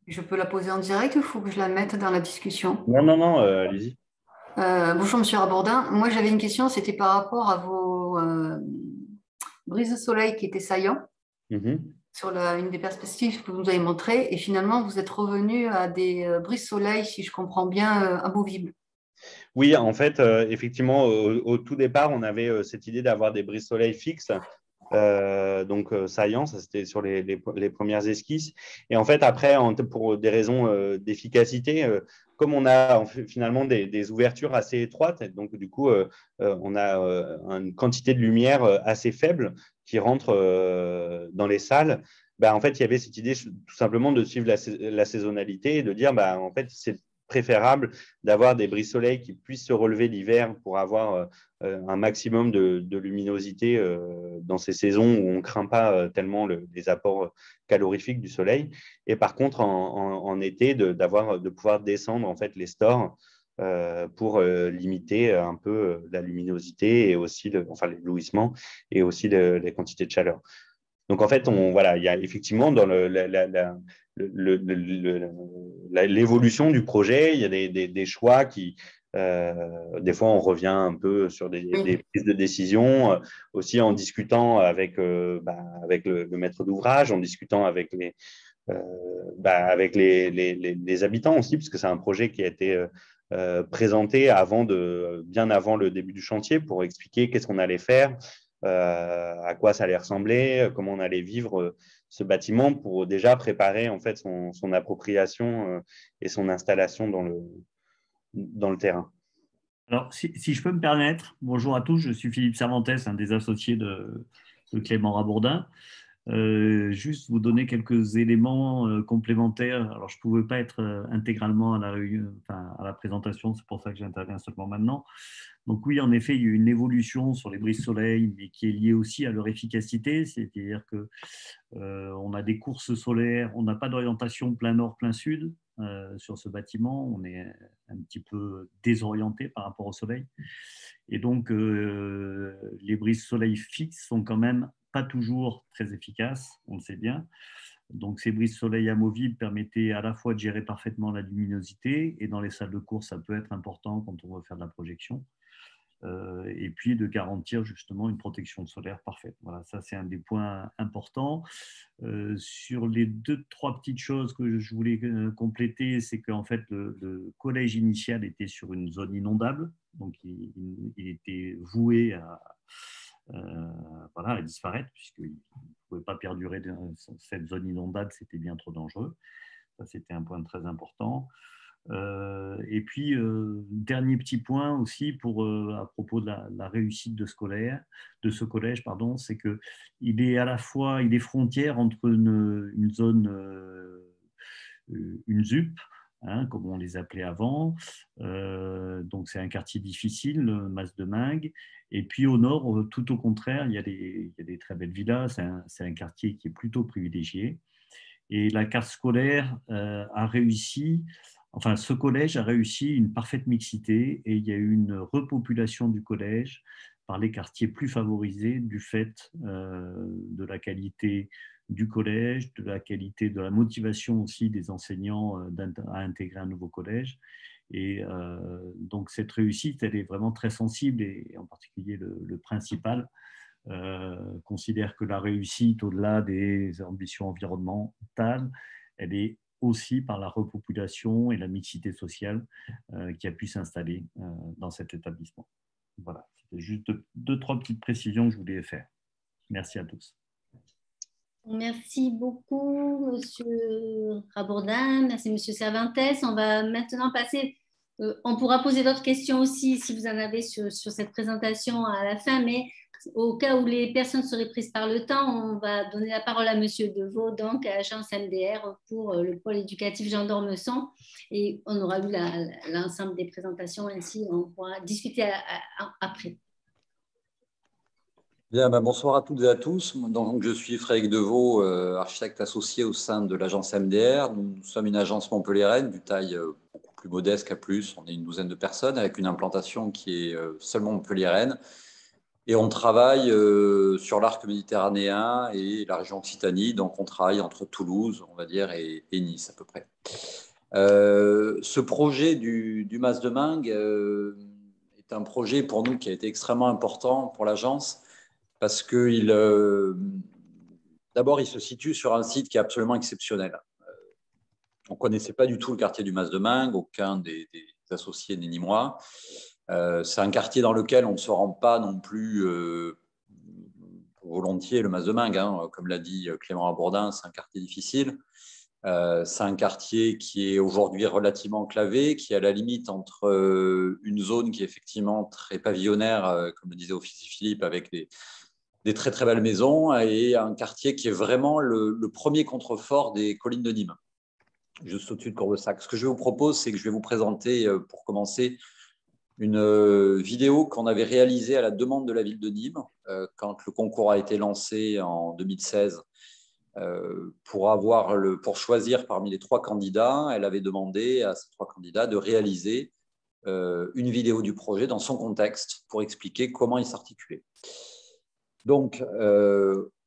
Je peux la poser en direct ou il faut que je la mette dans la discussion? Non, allez-y. Bonjour, Monsieur Rabourdin. Moi, j'avais une question, c'était par rapport à vos brises de soleil qui étaient saillants sur une des perspectives que vous nous avez montrées. Et finalement, vous êtes revenu à des brises soleil, si je comprends bien, amovibles. Oui, en fait, effectivement, au tout départ, on avait cette idée d'avoir des brises soleil fixes. Donc saillant, ça c'était sur les premières esquisses. Et en fait, après, pour des raisons d'efficacité, comme on a finalement des ouvertures assez étroites, donc du coup, on a une quantité de lumière assez faible qui rentre dans les salles. En fait, il y avait cette idée tout simplement de suivre la saisonnalité et de dire, en fait, c'est préférable d'avoir des brise-soleil qui puissent se relever l'hiver pour avoir un maximum de luminosité dans ces saisons où on ne craint pas tellement les apports calorifiques du soleil. Et par contre, en été, de pouvoir descendre en fait les stores pour limiter un peu la luminosité et aussi l'éblouissement et aussi les quantités de chaleur. Donc en fait, voilà, il y a effectivement dans l'évolution du projet, il y a des choix qui, des fois, on revient un peu sur des prises de décision, aussi en discutant avec le maître d'ouvrage, en discutant avec les habitants aussi, puisque c'est un projet qui a été présenté bien avant le début du chantier pour expliquer qu'est-ce qu'on allait faire, à quoi ça allait ressembler, comment on allait vivre ce bâtiment pour déjà préparer en fait son appropriation et son installation dans le terrain. Alors, si je peux me permettre, bonjour à tous, je suis Philippe Cervantes, un des associés de Clément Rabourdin. Juste vous donner quelques éléments complémentaires. Alors, je ne pouvais pas être intégralement à la présentation, c'est pour ça que j'interviens seulement maintenant. Donc oui, en effet, il y a eu une évolution sur les brises-soleil, mais qui est liée aussi à leur efficacité, c'est-à-dire que on a des courses solaires, on n'a pas d'orientation plein nord, plein sud sur ce bâtiment, on est un petit peu désorienté par rapport au soleil. Et donc, les brises-soleil fixes sont quand même pas toujours très efficaces, on le sait bien. Donc, ces brises-soleil amovibles permettaient à la fois de gérer parfaitement la luminosité, et dans les salles de course, ça peut être important quand on veut faire de la projection. Et puis de garantir justement une protection solaire parfaite. Voilà, ça c'est un des points importants. Sur les 2-3 petites choses que je voulais compléter, c'est qu'en fait le collège initial était sur une zone inondable, donc il était voué à disparaître, puisqu'il ne pouvait pas perdurer cette zone inondable, c'était bien trop dangereux. Ça c'était un point très important. Et puis, dernier petit point aussi à propos de la réussite de ce collège, c'est qu'il est à la fois frontière entre une zone, une ZUP, comme on les appelait avant. Donc c'est un quartier difficile, Mas-de-Mingue. Et puis au nord, tout au contraire, il y a des très belles villas. C'est un quartier qui est plutôt privilégié. Et la carte scolaire a réussi, enfin ce collège a réussi une parfaite mixité et il y a eu une repopulation du collège par les quartiers plus favorisés du fait de la qualité du collège, de la qualité de la motivation aussi des enseignants à intégrer un nouveau collège. Et donc cette réussite, elle est vraiment très sensible et en particulier le principal considère que la réussite, au-delà des ambitions environnementales, elle est aussi par la repopulation et la mixité sociale qui a pu s'installer dans cet établissement. Voilà, c'était juste deux, trois petites précisions que je voulais faire. Merci à tous. Merci beaucoup, Monsieur Rabourdin. Merci, Monsieur Cervantes. On va maintenant passer. On pourra poser d'autres questions aussi si vous en avez sur cette présentation à la fin, mais au cas où les personnes seraient prises par le temps, on va donner la parole à Monsieur Deveau, donc à l'agence MDR pour le pôle éducatif Jean d'Ormesson. Et on aura eu l'ensemble des présentations, ainsi on pourra discuter après. Bien, bonsoir à toutes et à tous. Donc, je suis Frédéric Deveau, architecte associé au sein de l'agence MDR. Nous sommes une agence montpelliéraine du taille beaucoup plus modeste qu'à plus. On est une douzaine de personnes avec une implantation qui est seulement montpelliéraine. Et on travaille sur l'arc méditerranéen et la région Occitanie. Donc, on travaille entre Toulouse, on va dire, et Nice à peu près. Ce projet du Mas de Mingues est un projet pour nous qui a été extrêmement important pour l'agence. Parce que d'abord, il se situe sur un site qui est absolument exceptionnel. On ne connaissait pas du tout le quartier du Mas de Mingues, aucun des associés ni moi. C'est un quartier dans lequel on ne se rend pas non plus volontiers, le Mas de Mingues. Hein. Comme l'a dit Clément Rabourdin, c'est un quartier difficile. C'est un quartier qui est aujourd'hui relativement enclavé, qui est à la limite entre une zone qui est effectivement très pavillonnaire, comme le disait Philippe, avec des très très belles maisons et un quartier qui est vraiment le premier contrefort des collines de Nîmes, juste au-dessus de Courbesac. Ce que je vous propose, c'est que je vais vous présenter, pour commencer, une vidéo qu'on avait réalisée à la demande de la ville de Nîmes quand le concours a été lancé en 2016 pour choisir parmi les 3 candidats. Elle avait demandé à ces 3 candidats de réaliser une vidéo du projet dans son contexte pour expliquer comment il s'articulait. Donc,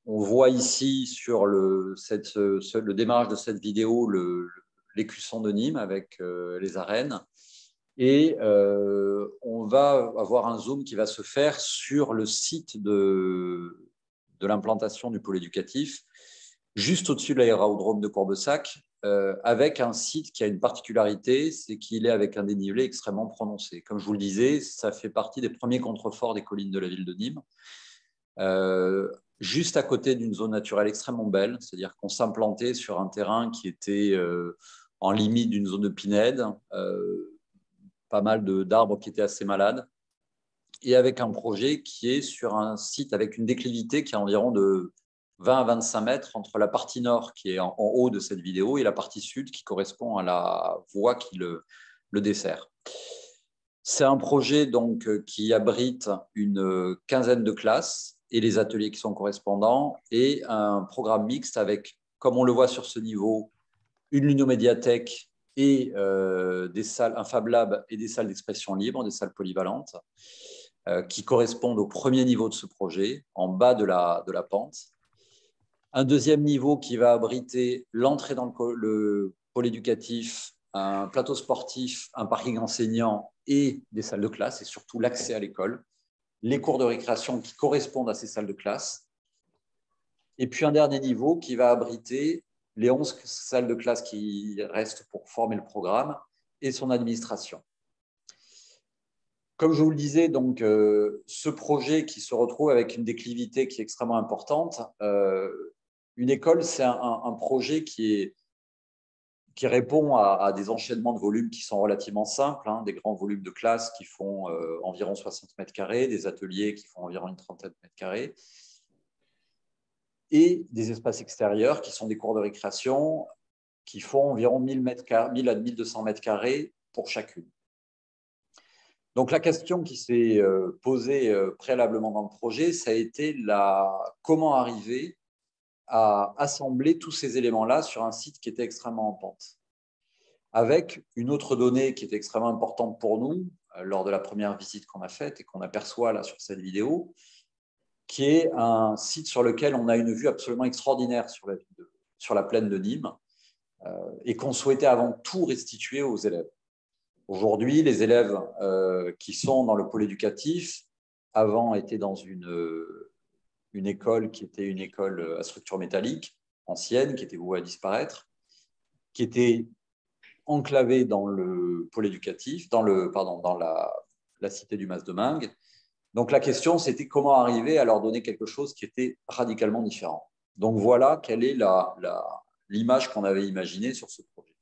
on voit ici sur le démarrage de cette vidéo l'écusson de Nîmes avec les arènes. Et on va avoir un zoom qui va se faire sur le site de l'implantation du pôle éducatif, juste au-dessus de l'aérodrome de Courbesac, avec un site qui a une particularité, c'est qu'il est avec un dénivelé extrêmement prononcé. Comme je vous le disais, ça fait partie des premiers contreforts des collines de la ville de Nîmes. Juste à côté d'une zone naturelle extrêmement belle, c'est-à-dire qu'on s'implantait sur un terrain qui était en limite d'une zone de pinède, pas mal d'arbres qui étaient assez malades, et avec un projet qui est sur un site avec une déclivité qui est environ de 20 à 25 mètres entre la partie nord qui est en haut de cette vidéo et la partie sud qui correspond à la voie qui le dessert. C'est un projet donc qui abrite une quinzaine de classes et les ateliers qui sont correspondants, et un programme mixte avec, comme on le voit sur ce niveau, une lunomédiathèque et des salles, un Fab Lab et des salles d'expression libre, des salles polyvalentes, qui correspondent au premier niveau de ce projet, en bas de la pente. Un deuxième niveau qui va abriter l'entrée dans le pôle éducatif, un plateau sportif, un parking enseignant et des salles de classe, et surtout l'accès à l'école, les cours de récréation qui correspondent à ces salles de classe. Et puis un dernier niveau qui va abriter les 11 salles de classe qui restent pour former le programme et son administration. Comme je vous le disais, donc, ce projet qui se retrouve avec une déclivité qui est extrêmement importante, une école, c'est un projet qui répond à des enchaînements de volumes qui sont relativement simples, hein, des grands volumes de classe qui font environ 60 mètres carrés, des ateliers qui font environ une trentaine de mètres carrés, et des espaces extérieurs qui sont des cours de récréation qui font environ 1000 à 1200 mètres carrés pour chacune. Donc la question qui s'est posée préalablement dans le projet, ça a été comment arriver à assembler tous ces éléments-là sur un site qui était extrêmement en pente. Avec une autre donnée qui est extrêmement importante pour nous, lors de la première visite qu'on a faite et qu'on aperçoit là sur cette vidéo, qui est un site sur lequel on a une vue absolument extraordinaire sur la plaine de Nîmes et qu'on souhaitait avant tout restituer aux élèves. Aujourd'hui, les élèves qui sont dans le pôle éducatif, avant étaient dans une école qui était une école à structure métallique, ancienne, qui était vouée à disparaître, qui était enclavée dans le pôle éducatif, dans la cité du Mas-Domingue. Donc la question, c'était comment arriver à leur donner quelque chose qui était radicalement différent. Donc voilà quelle est l'image qu'on avait imaginée sur ce projet.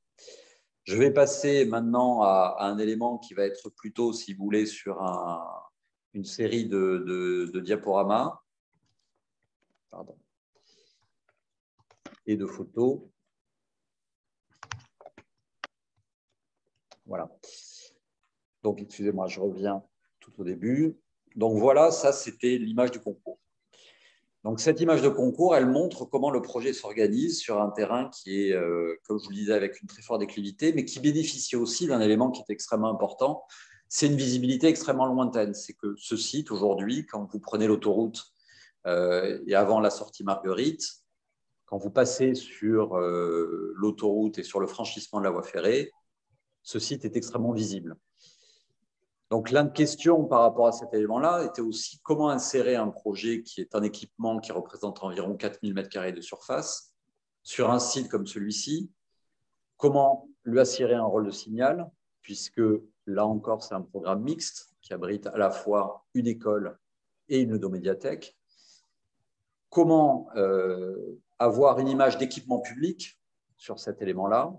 Je vais passer maintenant à un élément qui va être plutôt, si vous voulez, sur une série de diaporamas et de photos. Voilà. Donc, excusez-moi, je reviens tout au début. Donc, voilà, ça, c'était l'image du concours. Donc, cette image de concours, elle montre comment le projet s'organise sur un terrain qui est, comme je vous le disais, avec une très forte déclivité, mais qui bénéficie aussi d'un élément qui est extrêmement important. C'est une visibilité extrêmement lointaine. C'est que ce site, aujourd'hui, quand vous prenez l'autoroute et avant la sortie Marguerite, quand vous passez sur l'autoroute et sur le franchissement de la voie ferrée, ce site est extrêmement visible. Donc, la question par rapport à cet élément-là était aussi comment insérer un projet qui est un équipement qui représente environ 4000 m² de surface sur un site comme celui-ci, comment lui assurer un rôle de signal, puisque là encore, c'est un programme mixte qui abrite à la fois une école et une ludomédiathèque. Comment avoir une image d'équipement public sur cet élément-là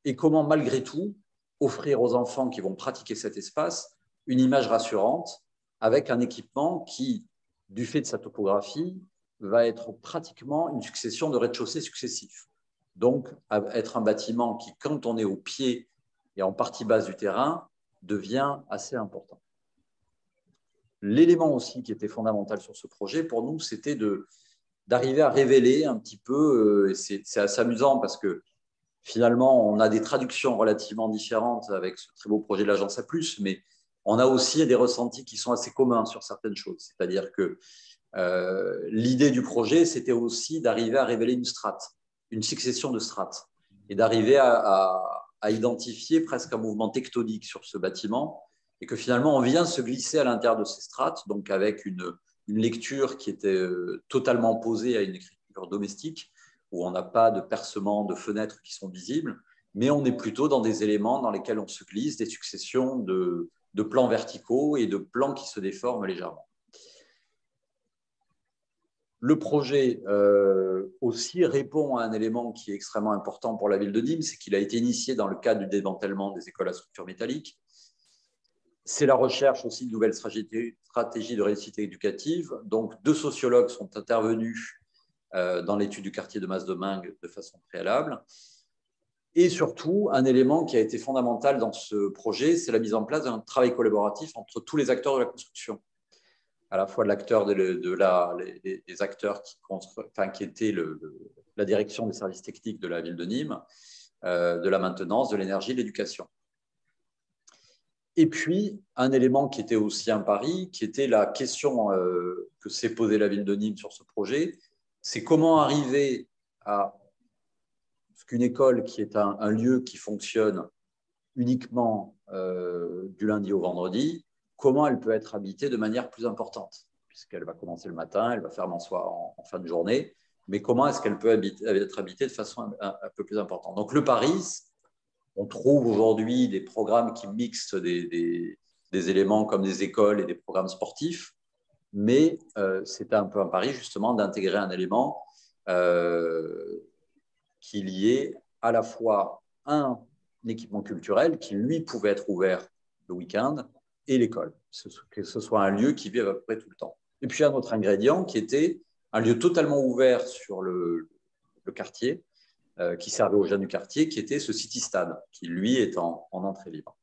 et comment, malgré tout, offrir aux enfants qui vont pratiquer cet espace une image rassurante avec un équipement qui, du fait de sa topographie, va être pratiquement une succession de rez-de-chaussée successifs. Donc, être un bâtiment qui, quand on est au pied et en partie basse du terrain, devient assez important. L'élément aussi qui était fondamental sur ce projet, pour nous, c'était d'arriver à révéler un petit peu, c'est assez amusant parce que finalement, on a des traductions relativement différentes avec ce très beau projet de l'agence A+, mais on a aussi des ressentis qui sont assez communs sur certaines choses. C'est-à-dire que l'idée du projet, c'était aussi d'arriver à révéler une strate, une succession de strates, et d'arriver à identifier presque un mouvement tectonique sur ce bâtiment, et que finalement, on vient se glisser à l'intérieur de ces strates, donc avec une lecture qui était totalement opposée à une écriture domestique, où on n'a pas de percements, de fenêtres qui sont visibles, mais on est plutôt dans des éléments dans lesquels on se glisse, des successions de plans verticaux et de plans qui se déforment légèrement. Le projet aussi répond à un élément qui est extrêmement important pour la ville de Nîmes, c'est qu'il a été initié dans le cadre du démantèlement des écoles à structure métallique. C'est la recherche aussi de nouvelles stratégies de réussite éducative. Donc, 2 sociologues sont intervenus dans l'étude du quartier de Mas-Domingue de façon préalable. Et surtout, un élément qui a été fondamental dans ce projet, c'est la mise en place d'un travail collaboratif entre tous les acteurs de la construction. À la fois l'acteur les acteurs qui étaient la direction des services techniques de la ville de Nîmes, de la maintenance, de l'énergie, de l'éducation. Et puis, un élément qui était aussi un pari, qui était la question que s'est posée la ville de Nîmes sur ce projet, c'est comment arriver à ce qu'une école qui est un lieu qui fonctionne uniquement du lundi au vendredi, comment elle peut être habitée de manière plus importante, puisqu'elle va commencer le matin, elle va faire en fin de journée, mais comment est-ce qu'elle peut être habitée de façon un peu plus importante. Donc le pari, on trouve aujourd'hui des programmes qui mixent des éléments comme des écoles et des programmes sportifs, mais c'est un peu un pari justement d'intégrer un élément qui liait à la fois un équipement culturel qui, lui, pouvait être ouvert le week-end et l'école, que ce soit un lieu qui vit à peu près tout le temps. Et puis un autre ingrédient qui était un lieu totalement ouvert sur le quartier, qui servait aux jeunes du quartier, qui était ce City Stade, qui, lui, est en entrée libre.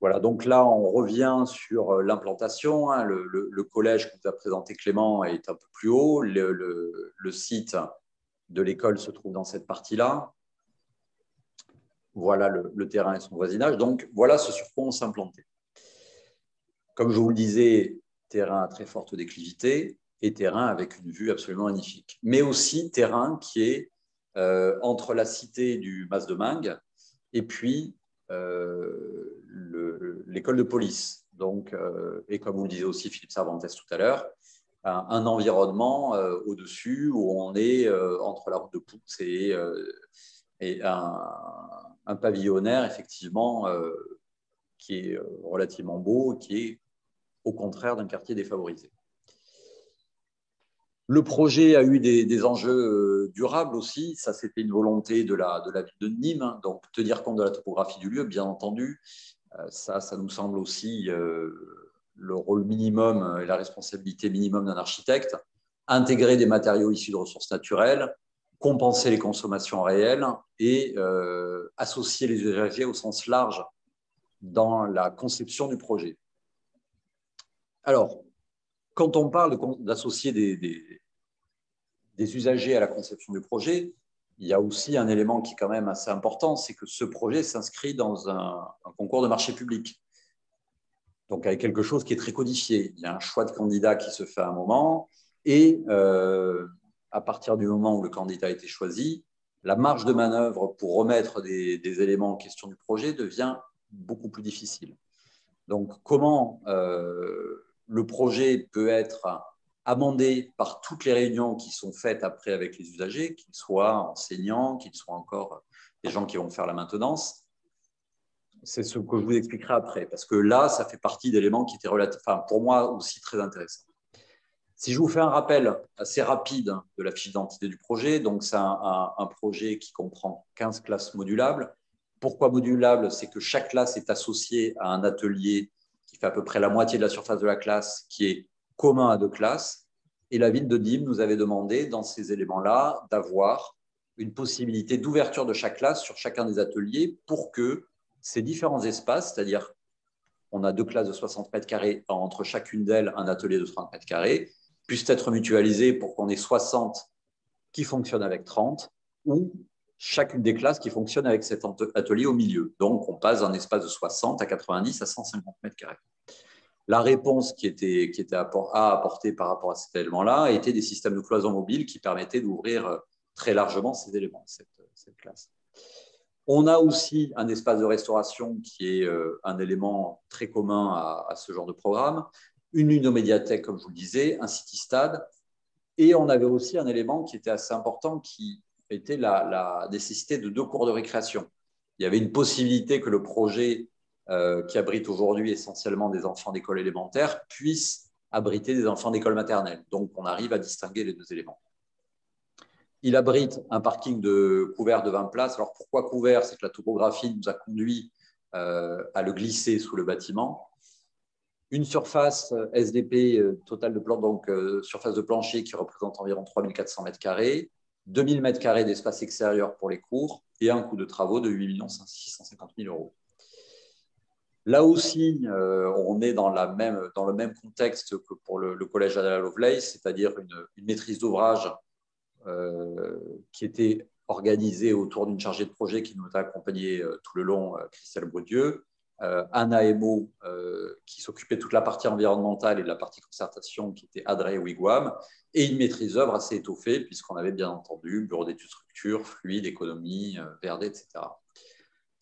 Voilà, donc là, on revient sur l'implantation. Hein. Le collège que vous a présenté Clément est un peu plus haut. Le site de l'école se trouve dans cette partie-là. Voilà le terrain et son voisinage. Donc, voilà ce sur quoi on s'implantait. Comme je vous le disais, terrain à très forte déclivité et terrain avec une vue absolument magnifique. Mais aussi terrain qui est entre la cité du Mas de Mingue et puis l'école de police. Donc, et comme vous le disiez aussi Philippe Cervantes tout à l'heure, un environnement au-dessus où on est entre la route de Pouce et un pavillonnaire, effectivement, qui est relativement beau, qui est au contraire d'un quartier défavorisé. Le projet a eu des enjeux durables aussi. Ça, c'était une volonté de la ville de Nîmes. Hein. Donc, tenir compte de la topographie du lieu, bien entendu. Ça nous semble aussi le rôle minimum et la responsabilité minimum d'un architecte. Intégrer des matériaux issus de ressources naturelles, compenser les consommations réelles et associer les usagers au sens large dans la conception du projet. Alors, quand on parle d'associer des usagers à la conception du projet, il y a aussi un élément qui est quand même assez important, c'est que ce projet s'inscrit dans un concours de marché public. Donc, avec quelque chose qui est très codifié. Il y a un choix de candidat qui se fait à un moment et à partir du moment où le candidat a été choisi, la marge de manœuvre pour remettre des éléments en question du projet devient beaucoup plus difficile. Donc, comment le projet peut être amendé par toutes les réunions qui sont faites après avec les usagers, qu'ils soient enseignants, qu'ils soient encore des gens qui vont faire la maintenance. C'est ce que je vous expliquerai après, parce que là, ça fait partie d'éléments qui étaient pour moi aussi très intéressants. Si je vous fais un rappel assez rapide de la fiche d'identité du projet, donc c'est un projet qui comprend 15 classes modulables. Pourquoi modulable? C'est que chaque classe est associée à un atelier qui fait à peu près la moitié de la surface de la classe, qui est commun à 2 classes. Et la ville de Nîmes nous avait demandé, dans ces éléments-là, d'avoir une possibilité d'ouverture de chaque classe sur chacun des ateliers pour que ces différents espaces, c'est-à-dire on a 2 classes de 60 mètres carrés, entre chacune d'elles un atelier de 30 mètres carrés, puissent être mutualisés pour qu'on ait 60 qui fonctionnent avec 30 ou chacune des classes qui fonctionne avec cet atelier au milieu. Donc, on passe d'un espace de 60 à 90 à 150 mètres carrés. La réponse qui était à apporter par rapport à cet élément-là était des systèmes de cloisons mobiles qui permettaient d'ouvrir très largement ces éléments, cette classe. On a aussi un espace de restauration qui est un élément très commun à ce genre de programme, une ludomédiathèque, comme je vous le disais, un city-stade, et on avait aussi un élément qui était assez important qui était la nécessité de 2 cours de récréation. Il y avait une possibilité que le projet qui abrite aujourd'hui essentiellement des enfants d'école élémentaire puisse abriter des enfants d'école maternelle. Donc, on arrive à distinguer les 2 éléments. Il abrite un parking couvert de 20 places. Alors, pourquoi couvert? C'est que la topographie nous a conduit à le glisser sous le bâtiment. Une surface SDP totale de plan, donc surface de plancher qui représente environ 3400 mètres carrés, 2000 mètres carrés d'espace extérieur pour les cours et un coût de travaux de 8 650 000 €. Là aussi, on est dans le même contexte que pour le collège Adela Lovelace, c'est-à-dire une maîtrise d'ouvrage qui était organisée autour d'une chargée de projet qui nous a accompagnés tout le long, Christelle Baudieu, un AMO qui s'occupait de toute la partie environnementale et de la partie concertation qui était Adré Wigwam, et une maîtrise d'œuvre assez étoffée puisqu'on avait bien entendu bureau d'études structure, fluide, économie, VRD, etc.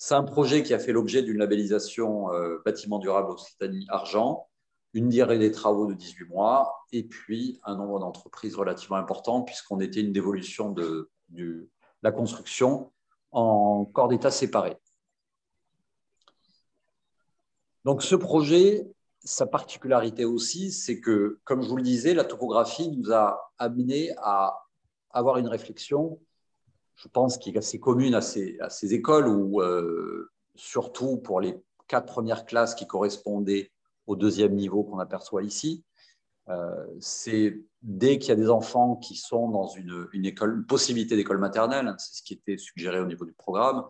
C'est un projet qui a fait l'objet d'une labellisation bâtiment durable Occitanie Argent, une durée des travaux de 18 mois et puis un nombre d'entreprises relativement important puisqu'on était une dévolution de la construction en corps d'état séparés. Donc ce projet, sa particularité aussi, c'est que, comme je vous le disais, la topographie nous a amené à avoir une réflexion, je pense, qui est assez commune à ces écoles où, surtout pour les 4 premières classes qui correspondaient au 2e niveau qu'on aperçoit ici, c'est dès qu'il y a des enfants qui sont dans une possibilité d'école maternelle, c'est ce qui était suggéré au niveau du programme,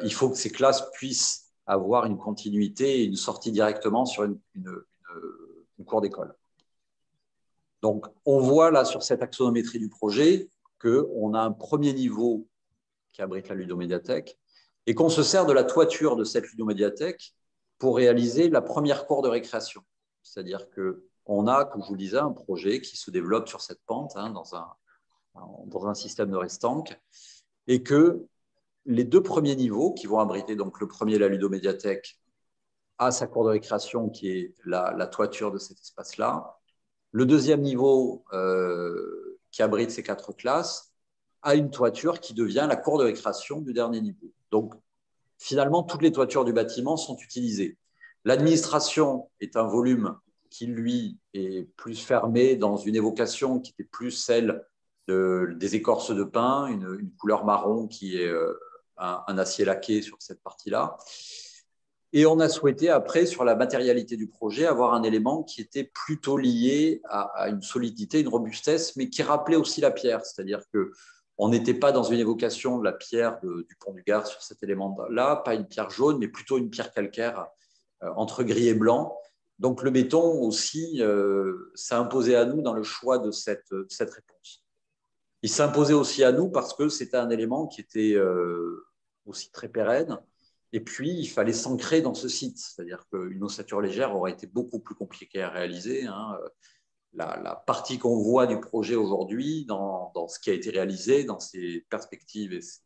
il faut que ces classes puissent avoir une continuité et une sortie directement sur une cour d'école. Donc, on voit là sur cette axonométrie du projet qu'on a un premier niveau qui abrite la ludomédiathèque et qu'on se sert de la toiture de cette ludomédiathèque pour réaliser la première cour de récréation. C'est-à-dire qu'on a, comme je vous le disais, un projet qui se développe sur cette pente dans un système de restanques et que les deux premiers niveaux qui vont abriter, donc le premier, la ludomédiathèque, a sa cour de récréation qui est la toiture de cet espace-là. Le deuxième niveau qui abrite ces 4 classes a une toiture qui devient la cour de récréation du dernier niveau. Donc, finalement, toutes les toitures du bâtiment sont utilisées. L'administration est un volume qui, lui, est plus fermé dans une évocation qui était plus celle des écorces de pin, une couleur marron qui est un acier laqué sur cette partie-là. Et on a souhaité, après, sur la matérialité du projet, avoir un élément qui était plutôt lié à une solidité, une robustesse, mais qui rappelait aussi la pierre. C'est-à-dire qu'on n'était pas dans une évocation de la pierre du Pont du Gard sur cet élément-là, pas une pierre jaune, mais plutôt une pierre calcaire entre gris et blanc. Donc le béton aussi s'est imposé à nous dans le choix de cette réponse. Il s'imposait aussi à nous parce que c'était un élément qui était aussi très pérenne. Et puis, il fallait s'ancrer dans ce site. C'est-à-dire qu'une ossature légère aurait été beaucoup plus compliquée à réaliser. La partie qu'on voit du projet aujourd'hui, dans ce qui a été réalisé, dans ses perspectives et ses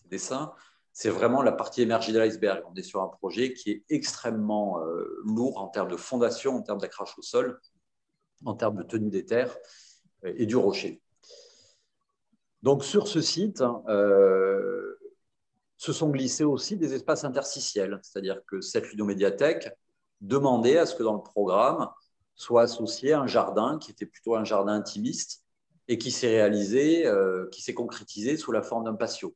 dessins, c'est vraiment la partie émergée de l'iceberg. On est sur un projet qui est extrêmement lourd en termes de fondation, en termes d'accroche au sol, en termes de tenue des terres et du rocher. Donc, sur ce site, se sont glissés aussi des espaces interstitiels, c'est-à-dire que cette ludomédiathèque demandait à ce que dans le programme soit associé un jardin qui était plutôt un jardin intimiste et qui s'est réalisé, qui s'est concrétisé sous la forme d'un patio.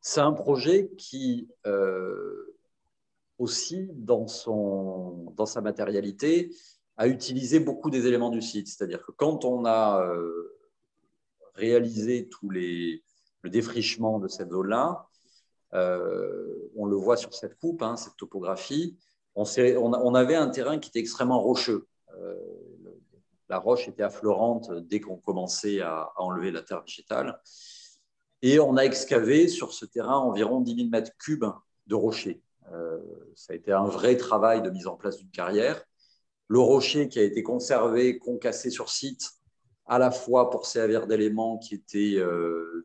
C'est un projet qui, aussi, dans sa matérialité, a utilisé beaucoup des éléments du site, c'est-à-dire que quand on a réalisé le défrichement de cette zone-là, on le voit sur cette coupe, cette topographie, on avait un terrain qui était extrêmement rocheux. La roche était affleurante dès qu'on commençait à enlever la terre végétale. Et on a excavé sur ce terrain environ 10 000 mètres cubes de rochers. Ça a été un vrai travail de mise en place d'une carrière. Le rocher qui a été conservé, concassé sur site, à la fois pour servir d'éléments qui étaient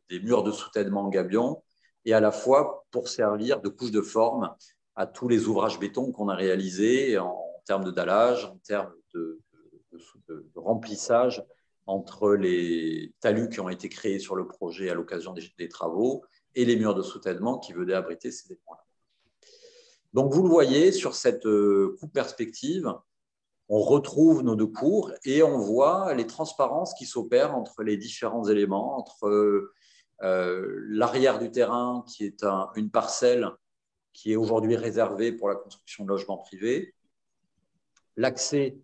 des murs de soutènement en gabion, et à la fois pour servir de couche de forme à tous les ouvrages béton qu'on a réalisés en termes de dallage, en termes de remplissage entre les talus qui ont été créés sur le projet à l'occasion des travaux et les murs de soutènement qui venaient abriter ces éléments-là. Donc, vous le voyez, sur cette coupe perspective, on retrouve nos deux cours et on voit les transparences qui s'opèrent entre les différents éléments, entre l'arrière du terrain qui est une parcelle qui est aujourd'hui réservée pour la construction de logements privés, l'accès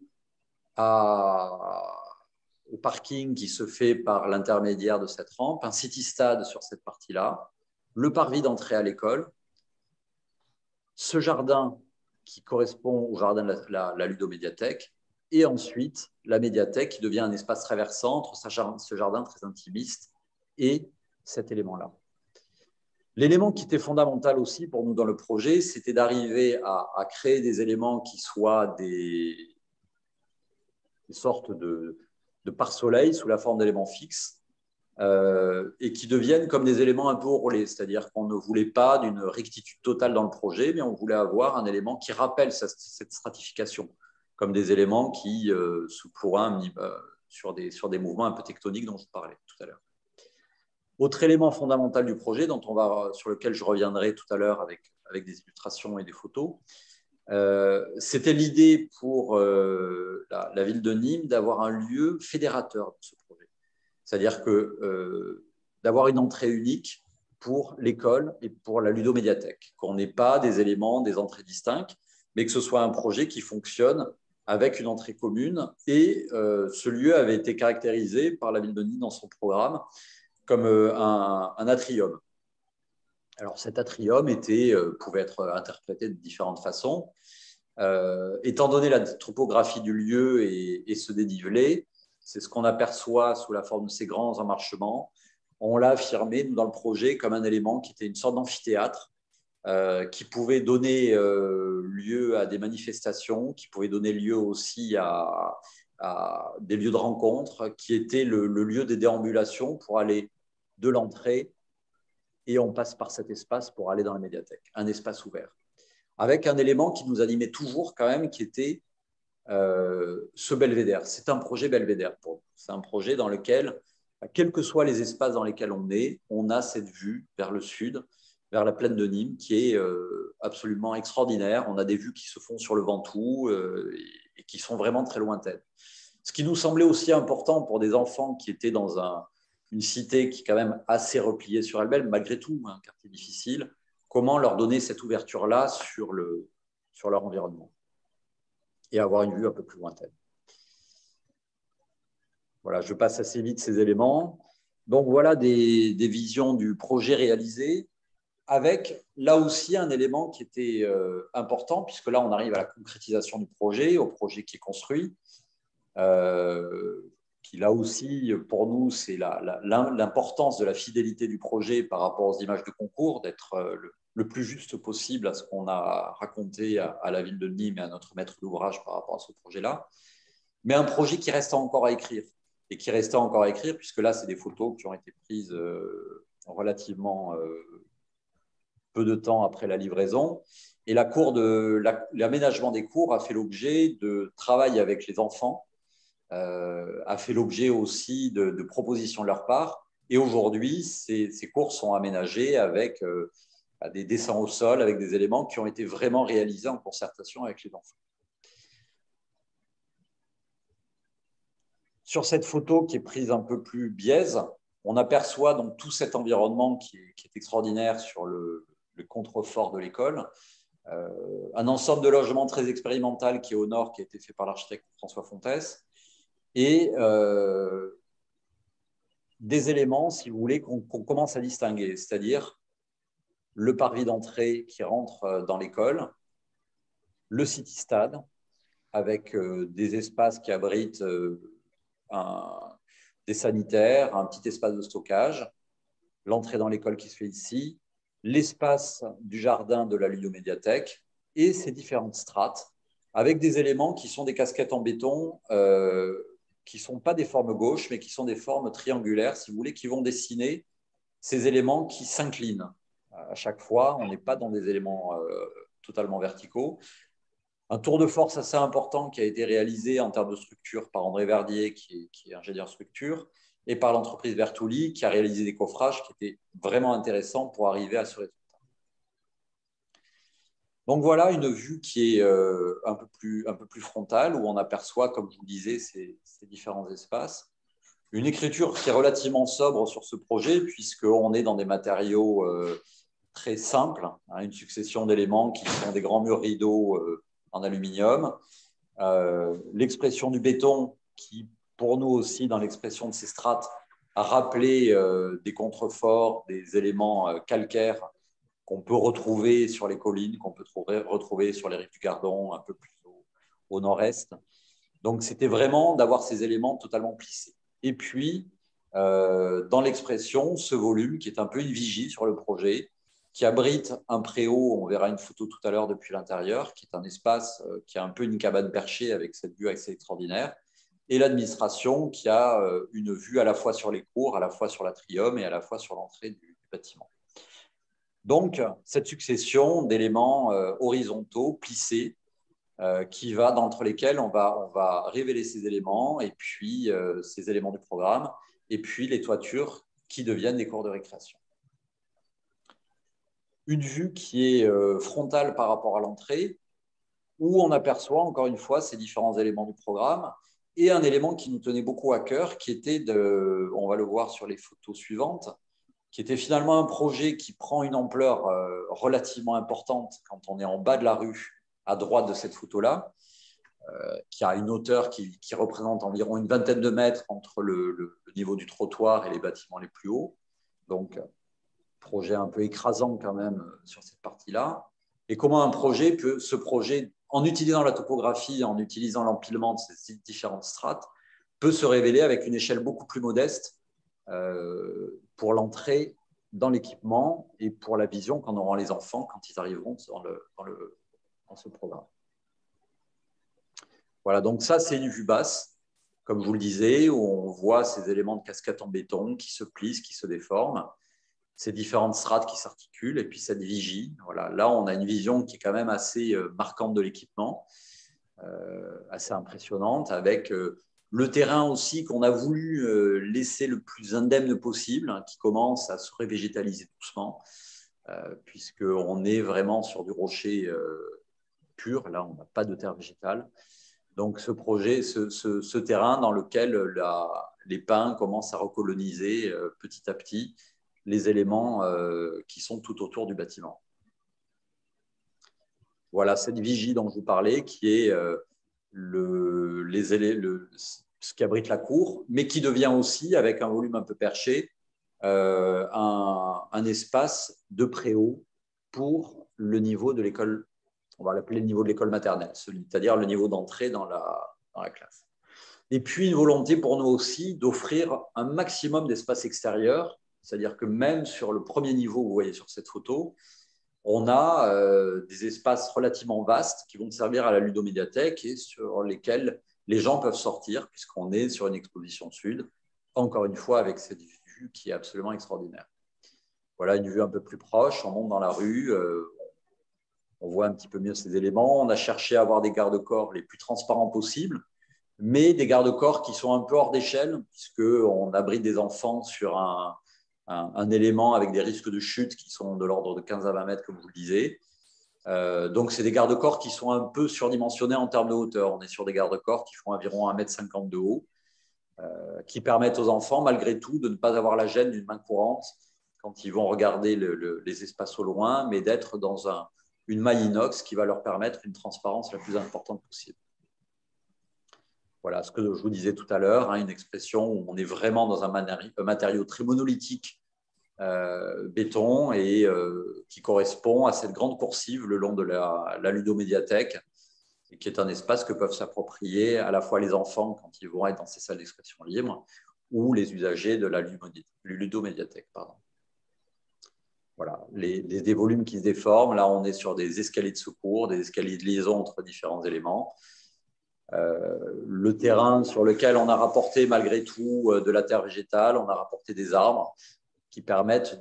au parking qui se fait par l'intermédiaire de cette rampe, un city-stade sur cette partie-là, le parvis d'entrée à l'école, ce jardin qui correspond au jardin de la ludomédiathèque, et ensuite la médiathèque qui devient un espace traversant entre ce jardin très intimiste et cet élément-là. L'élément qui était fondamental aussi pour nous dans le projet, c'était d'arriver à créer des éléments qui soient des sortes de pare-soleil sous la forme d'éléments fixes et qui deviennent comme des éléments un peu enrôlés, c'est-à-dire qu'on ne voulait pas d'une rectitude totale dans le projet, mais on voulait avoir un élément qui rappelle cette stratification, comme des éléments qui se pourraient sur des mouvements un peu tectoniques dont je parlais tout à l'heure. Autre élément fondamental du projet, sur lequel je reviendrai tout à l'heure avec des illustrations et des photos, c'était l'idée pour la ville de Nîmes d'avoir un lieu fédérateur de ce projet. C'est-à-dire d'avoir une entrée unique pour l'école et pour la ludomédiathèque, qu'on n'ait pas des éléments, des entrées distinctes, mais que ce soit un projet qui fonctionne avec une entrée commune. Et ce lieu avait été caractérisé par la ville de Nîmes dans son programme comme un atrium. Alors, cet atrium pouvait être interprété de différentes façons. Étant donné la topographie du lieu et ce dénivelé, c'est ce qu'on aperçoit sous la forme de ces grands emmarchements. On l'a affirmé, nous, dans le projet, comme un élément qui était une sorte d'amphithéâtre, qui pouvait donner lieu à des manifestations, qui pouvait donner lieu aussi à des lieux de rencontre, qui étaient le lieu des déambulations pour aller de l'entrée, et on passe par cet espace pour aller dans la médiathèque, un espace ouvert. Avec un élément qui nous animait toujours quand même, qui était ce belvédère. C'est un projet belvédère pour nous. C'est un projet dans lequel, quels que soient les espaces dans lesquels on a cette vue vers le sud, vers la plaine de Nîmes, qui est absolument extraordinaire. On a des vues qui se font sur le Ventoux et qui sont vraiment très lointaines. Ce qui nous semblait aussi important pour des enfants qui étaient dans une cité qui est quand même assez repliée sur elle-même, malgré tout, un quartier difficile, comment leur donner cette ouverture-là sur leur environnement et avoir une vue un peu plus lointaine. Voilà, je passe assez vite ces éléments. Donc voilà des visions du projet réalisé, avec là aussi un élément qui était important, puisque là on arrive à la concrétisation du projet, au projet qui est construit, qui là aussi pour nous c'est l'importance de la fidélité du projet par rapport aux images de concours, d'être le plus juste possible à ce qu'on a raconté à la ville de Nîmes et à notre maître d'ouvrage par rapport à ce projet-là, mais un projet qui reste encore à écrire, et qui restait encore à écrire, puisque là c'est des photos qui ont été prises relativement peu de temps après la livraison. Et l'aménagement des cours a fait l'objet de travail avec les enfants, a fait l'objet aussi de propositions de leur part. Et aujourd'hui, ces cours sont aménagés avec des dessins au sol, avec des éléments qui ont été vraiment réalisés en concertation avec les enfants. Sur cette photo qui est prise un peu plus biaise, on aperçoit donc tout cet environnement qui est extraordinaire sur le contrefort de l'école. Un ensemble de logements très expérimental qui est au nord, qui a été fait par l'architecte François Fontès, et des éléments, si vous voulez, qu'on commence à distinguer, c'est-à-dire le parvis d'entrée qui rentre dans l'école, le city-stade, avec des espaces qui abritent des sanitaires, un petit espace de stockage, l'entrée dans l'école qui se fait ici, l'espace du jardin de la ludomédiathèque et ces différentes strates, avec des éléments qui sont des casquettes en béton, qui ne sont pas des formes gauches, mais qui sont des formes triangulaires, si vous voulez, qui vont dessiner ces éléments qui s'inclinent. À chaque fois, on n'est pas dans des éléments totalement verticaux. Un tour de force assez important qui a été réalisé en termes de structure par André Verdier, qui est ingénieur structure, et par l'entreprise Vertouli, qui a réalisé des coffrages qui étaient vraiment intéressants pour arriver à ce résultat. Donc voilà une vue qui est un peu plus frontale, où on aperçoit, comme je vous le disais, ces différents espaces. Une écriture qui est relativement sobre sur ce projet, puisqu'on est dans des matériaux très simples, hein, une succession d'éléments qui sont des grands murs rideaux en aluminium. L'expression du béton qui, pour nous aussi, dans l'expression de ces strates, a rappelé des contreforts, des éléments calcaires qu'on peut retrouver sur les collines, qu'on peut retrouver sur les rives du Gardon, un peu plus au nord-est. Donc, c'était vraiment d'avoir ces éléments totalement plissés. Et puis, dans l'expression, ce volume qui est un peu une vigie sur le projet, qui abrite un préau, on verra une photo tout à l'heure depuis l'intérieur, qui est un espace qui a un peu une cabane perchée avec cette vue assez extraordinaire, et l'administration qui a une vue à la fois sur les cours, à la fois sur l'atrium et à la fois sur l'entrée du bâtiment. Donc, cette succession d'éléments horizontaux, plissés, entre lesquels on va révéler ces éléments, et puis ces éléments du programme, et puis les toitures qui deviennent des cours de récréation. Une vue qui est frontale par rapport à l'entrée, où on aperçoit encore une fois ces différents éléments du programme, et un élément qui nous tenait beaucoup à cœur, qui était, on va le voir sur les photos suivantes, qui était finalement un projet qui prend une ampleur relativement importante quand on est en bas de la rue, à droite de cette photo-là, qui a une hauteur qui représente environ une vingtaine de mètres entre le niveau du trottoir et les bâtiments les plus hauts. Donc, projet un peu écrasant quand même sur cette partie-là. Et comment un projet peut, ce projet, en utilisant la topographie, en utilisant l'empilement de ces différentes strates, peut se révéler avec une échelle beaucoup plus modeste pour l'entrée dans l'équipement et pour la vision qu'en auront les enfants quand ils arriveront dans ce programme. Voilà, donc ça, c'est une vue basse, comme je vous le disais, où on voit ces éléments de casquette en béton qui se plissent, qui se déforment, ces différentes strates qui s'articulent, et puis cette vigie. Voilà, là, on a une vision qui est quand même assez marquante de l'équipement, assez impressionnante, avec le terrain aussi qu'on a voulu laisser le plus indemne possible, hein, qui commence à se révégétaliser doucement, puisqu'on est vraiment sur du rocher pur. Là, on n'a pas de terre végétale. Donc, ce projet, ce terrain dans lequel les pins commencent à recoloniser petit à petit les éléments qui sont tout autour du bâtiment. Voilà cette vigie dont je vous parlais, qui est ce qui abrite la cour, mais qui devient aussi, avec un volume un peu perché, un espace de préau pour le niveau de l'école. On va l'appeler le niveau de l'école maternelle, c'est-à-dire le niveau d'entrée dans la classe. Et puis, une volonté pour nous aussi d'offrir un maximum d'espace extérieur, c'est-à-dire que même sur le premier niveau, vous voyez sur cette photo, on a des espaces relativement vastes qui vont servir à la ludomédiathèque et sur lesquels les gens peuvent sortir, puisqu'on est sur une exposition sud, encore une fois avec cette vue qui est absolument extraordinaire. Voilà une vue un peu plus proche, on monte dans la rue, on voit un petit peu mieux ces éléments. On a cherché à avoir des garde-corps les plus transparents possibles, mais des garde-corps qui sont un peu hors d'échelle, puisqu'on abrite des enfants sur un élément avec des risques de chute qui sont de l'ordre de 15 à 20 mètres, comme vous le disiez. Donc, c'est des garde-corps qui sont un peu surdimensionnés en termes de hauteur. On est sur des garde-corps qui font environ 1,50 m de haut, qui permettent aux enfants, malgré tout, de ne pas avoir la gêne d'une main courante quand ils vont regarder les espaces au loin, mais d'être dans une maille inox qui va leur permettre une transparence la plus importante possible. Voilà ce que je vous disais tout à l'heure, hein, une expression où on est vraiment dans un matériau très monolithique, béton, et qui correspond à cette grande coursive le long de la ludomédiathèque, et qui est un espace que peuvent s'approprier à la fois les enfants quand ils vont être dans ces salles d'expression libre ou les usagers de la ludomédiathèque. Pardon. Voilà, des volumes qui se déforment. Là, on est sur des escaliers de secours, des escaliers de liaison entre différents éléments. Le terrain sur lequel on a rapporté malgré tout de la terre végétale, on a rapporté des arbres qui permettent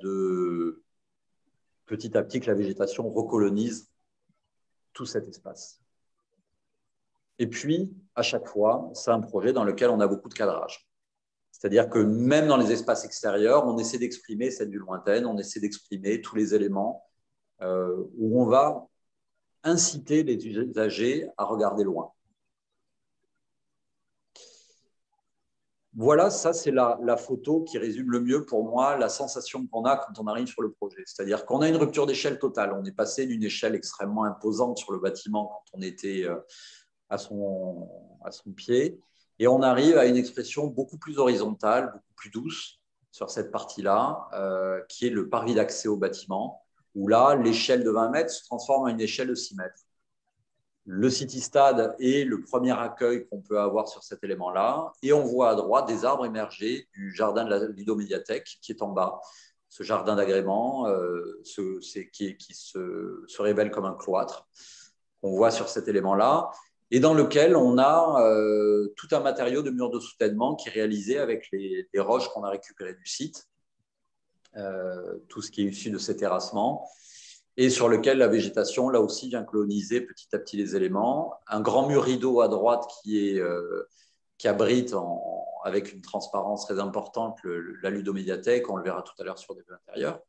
petit à petit que la végétation recolonise tout cet espace. Et puis, à chaque fois, c'est un projet dans lequel on a beaucoup de cadrage. C'est-à-dire que même dans les espaces extérieurs, on essaie d'exprimer cette vue lointaine, on essaie d'exprimer tous les éléments où on va inciter les usagers à regarder loin. Voilà, ça c'est la photo qui résume le mieux pour moi la sensation qu'on a quand on arrive sur le projet. C'est-à-dire qu'on a une rupture d'échelle totale. On est passé d'une échelle extrêmement imposante sur le bâtiment quand on était à son pied, et on arrive à une expression beaucoup plus horizontale, beaucoup plus douce sur cette partie-là, qui est le parvis d'accès au bâtiment, où là, l'échelle de 20 mètres se transforme en une échelle de 6 mètres. Le City-Stade est le premier accueil qu'on peut avoir sur cet élément-là. Et on voit à droite des arbres émerger du jardin de la ludomédiathèque qui est en bas. Ce jardin d'agrément qui se révèle comme un cloître qu'on voit sur cet élément-là et dans lequel on a tout un matériau de mur de soutènement qui est réalisé avec les roches qu'on a récupérées du site, tout ce qui est issu de ces terrassements, et sur lequel la végétation, là aussi, vient coloniser petit à petit les éléments. Un grand mur rideau à droite qui abrite avec une transparence très importante la ludomédiathèque, on le verra tout à l'heure sur des vues intérieures.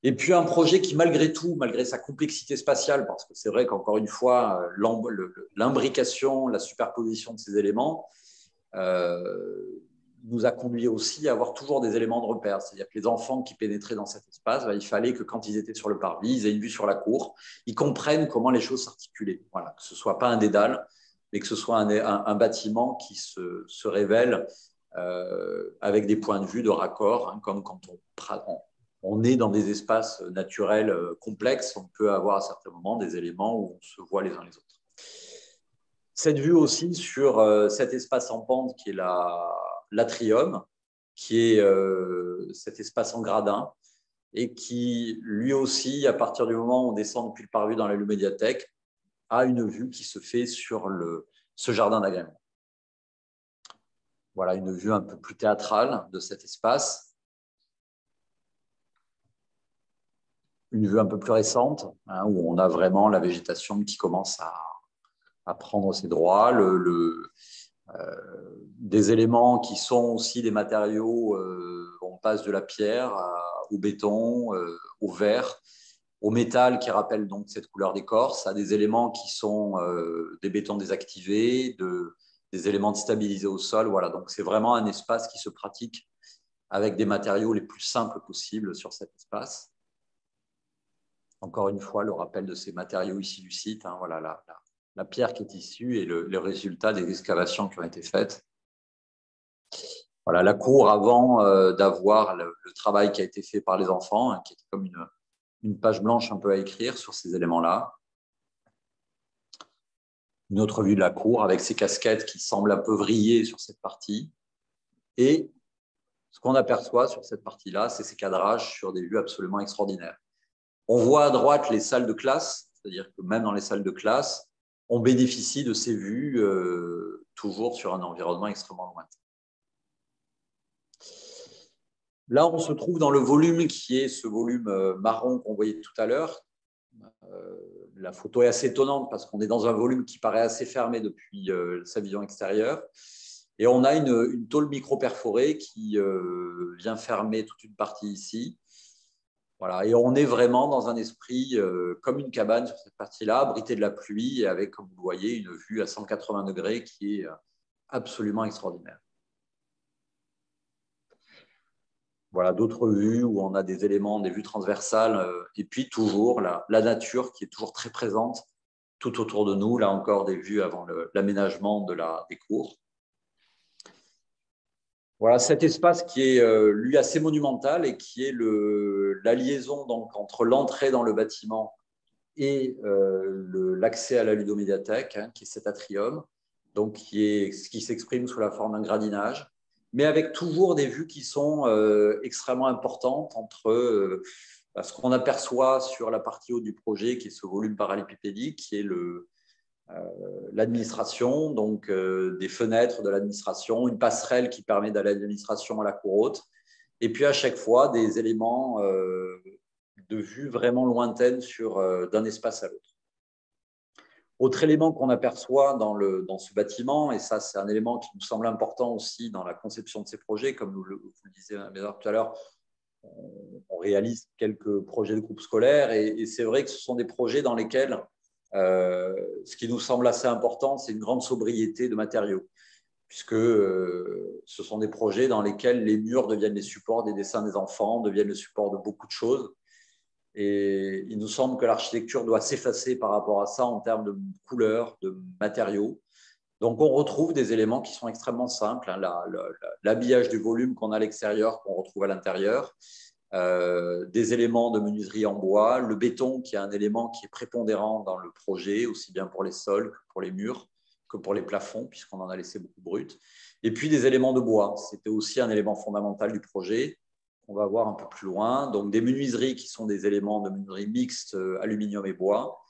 Et puis un projet qui, malgré tout, malgré sa complexité spatiale, parce que c'est vrai qu'encore une fois, l'imbrication, la superposition de ces éléments nous a conduit aussi à avoir toujours des éléments de repère. C'est-à-dire que les enfants qui pénétraient dans cet espace, il fallait que quand ils étaient sur le parvis, ils aient une vue sur la cour, ils comprennent comment les choses s'articulaient. Voilà, que ce ne soit pas un dédale, mais que ce soit un bâtiment qui se révèle avec des points de vue de raccord, hein, comme quand on on est dans des espaces naturels complexes, on peut avoir à certains moments des éléments où on se voit les uns les autres. Cette vue aussi sur cet espace en pente qui est l'atrium, qui est cet espace en gradin, et qui, lui aussi, à partir du moment où on descend depuis le parvis dans la ludomédiathèque, a une vue qui se fait sur ce jardin d'agrément. Voilà une vue un peu plus théâtrale de cet espace. Une vue un peu plus récente, hein, où on a vraiment la végétation qui commence à prendre ses droits, des éléments qui sont aussi des matériaux, on passe de la pierre au béton, au verre, au métal qui rappelle donc cette couleur d'écorce, à des éléments qui sont des bétons désactivés, des éléments stabilisés au sol. Voilà, donc c'est vraiment un espace qui se pratique avec des matériaux les plus simples possibles sur cet espace. Encore une fois, le rappel de ces matériaux ici du site, hein, voilà, la pierre qui est issue et le résultat des excavations qui ont été faites. Voilà, la cour avant d'avoir le travail qui a été fait par les enfants, hein, qui était comme une page blanche un peu à écrire sur ces éléments-là. Une autre vue de la cour avec ces casquettes qui semblent un peu vriller sur cette partie. Et ce qu'on aperçoit sur cette partie-là, c'est ces cadrages sur des vues absolument extraordinaires. On voit à droite les salles de classe, c'est-à-dire que même dans les salles de classe, on bénéficie de ces vues toujours sur un environnement extrêmement lointain. Là, on se trouve dans le volume qui est ce volume marron qu'on voyait tout à l'heure. La photo est assez étonnante parce qu'on est dans un volume qui paraît assez fermé depuis sa vision extérieure. Et on a une tôle micro-perforée qui vient fermer toute une partie ici. Voilà, et on est vraiment dans un esprit comme une cabane sur cette partie-là, abritée de la pluie et avec, comme vous le voyez, une vue à 180 degrés qui est absolument extraordinaire. Voilà, d'autres vues où on a des éléments, des vues transversales et puis toujours la nature qui est toujours très présente tout autour de nous. Là encore, des vues avant l'aménagement des cours. Voilà cet espace qui est, lui, assez monumental et qui est la liaison donc, entre l'entrée dans le bâtiment et l'accès à la ludomédiathèque, hein, qui est cet atrium, donc qui s'exprime sous la forme d'un gradinage, mais avec toujours des vues qui sont extrêmement importantes entre ce qu'on aperçoit sur la partie haute du projet, qui est ce volume parallélépipédique, qui est l'administration, donc des fenêtres de l'administration, une passerelle qui permet d'aller de l'administration à la cour haute, et puis à chaque fois des éléments de vue vraiment lointaine d'un espace à l'autre. Autre élément qu'on aperçoit dans ce bâtiment, et ça c'est un élément qui nous semble important aussi dans la conception de ces projets, comme vous le disiez tout à l'heure, on réalise quelques projets de groupe scolaire, et c'est vrai que ce sont des projets dans lesquels ce qui nous semble assez important, c'est une grande sobriété de matériaux, puisque ce sont des projets dans lesquels les murs deviennent les supports des dessins des enfants, deviennent le support de beaucoup de choses. Et il nous semble que l'architecture doit s'effacer par rapport à ça en termes de couleurs, de matériaux. Donc, on retrouve des éléments qui sont extrêmement simples, hein, l'habillage du volume qu'on a à l'extérieur, qu'on retrouve à l'intérieur, des éléments de menuiserie en bois, le béton qui est un élément qui est prépondérant dans le projet, aussi bien pour les sols que pour les murs, que pour les plafonds, puisqu'on en a laissé beaucoup brut. Et puis des éléments de bois, c'était aussi un élément fondamental du projet. On va voir un peu plus loin. Donc des menuiseries qui sont des éléments de menuiserie mixte, aluminium et bois.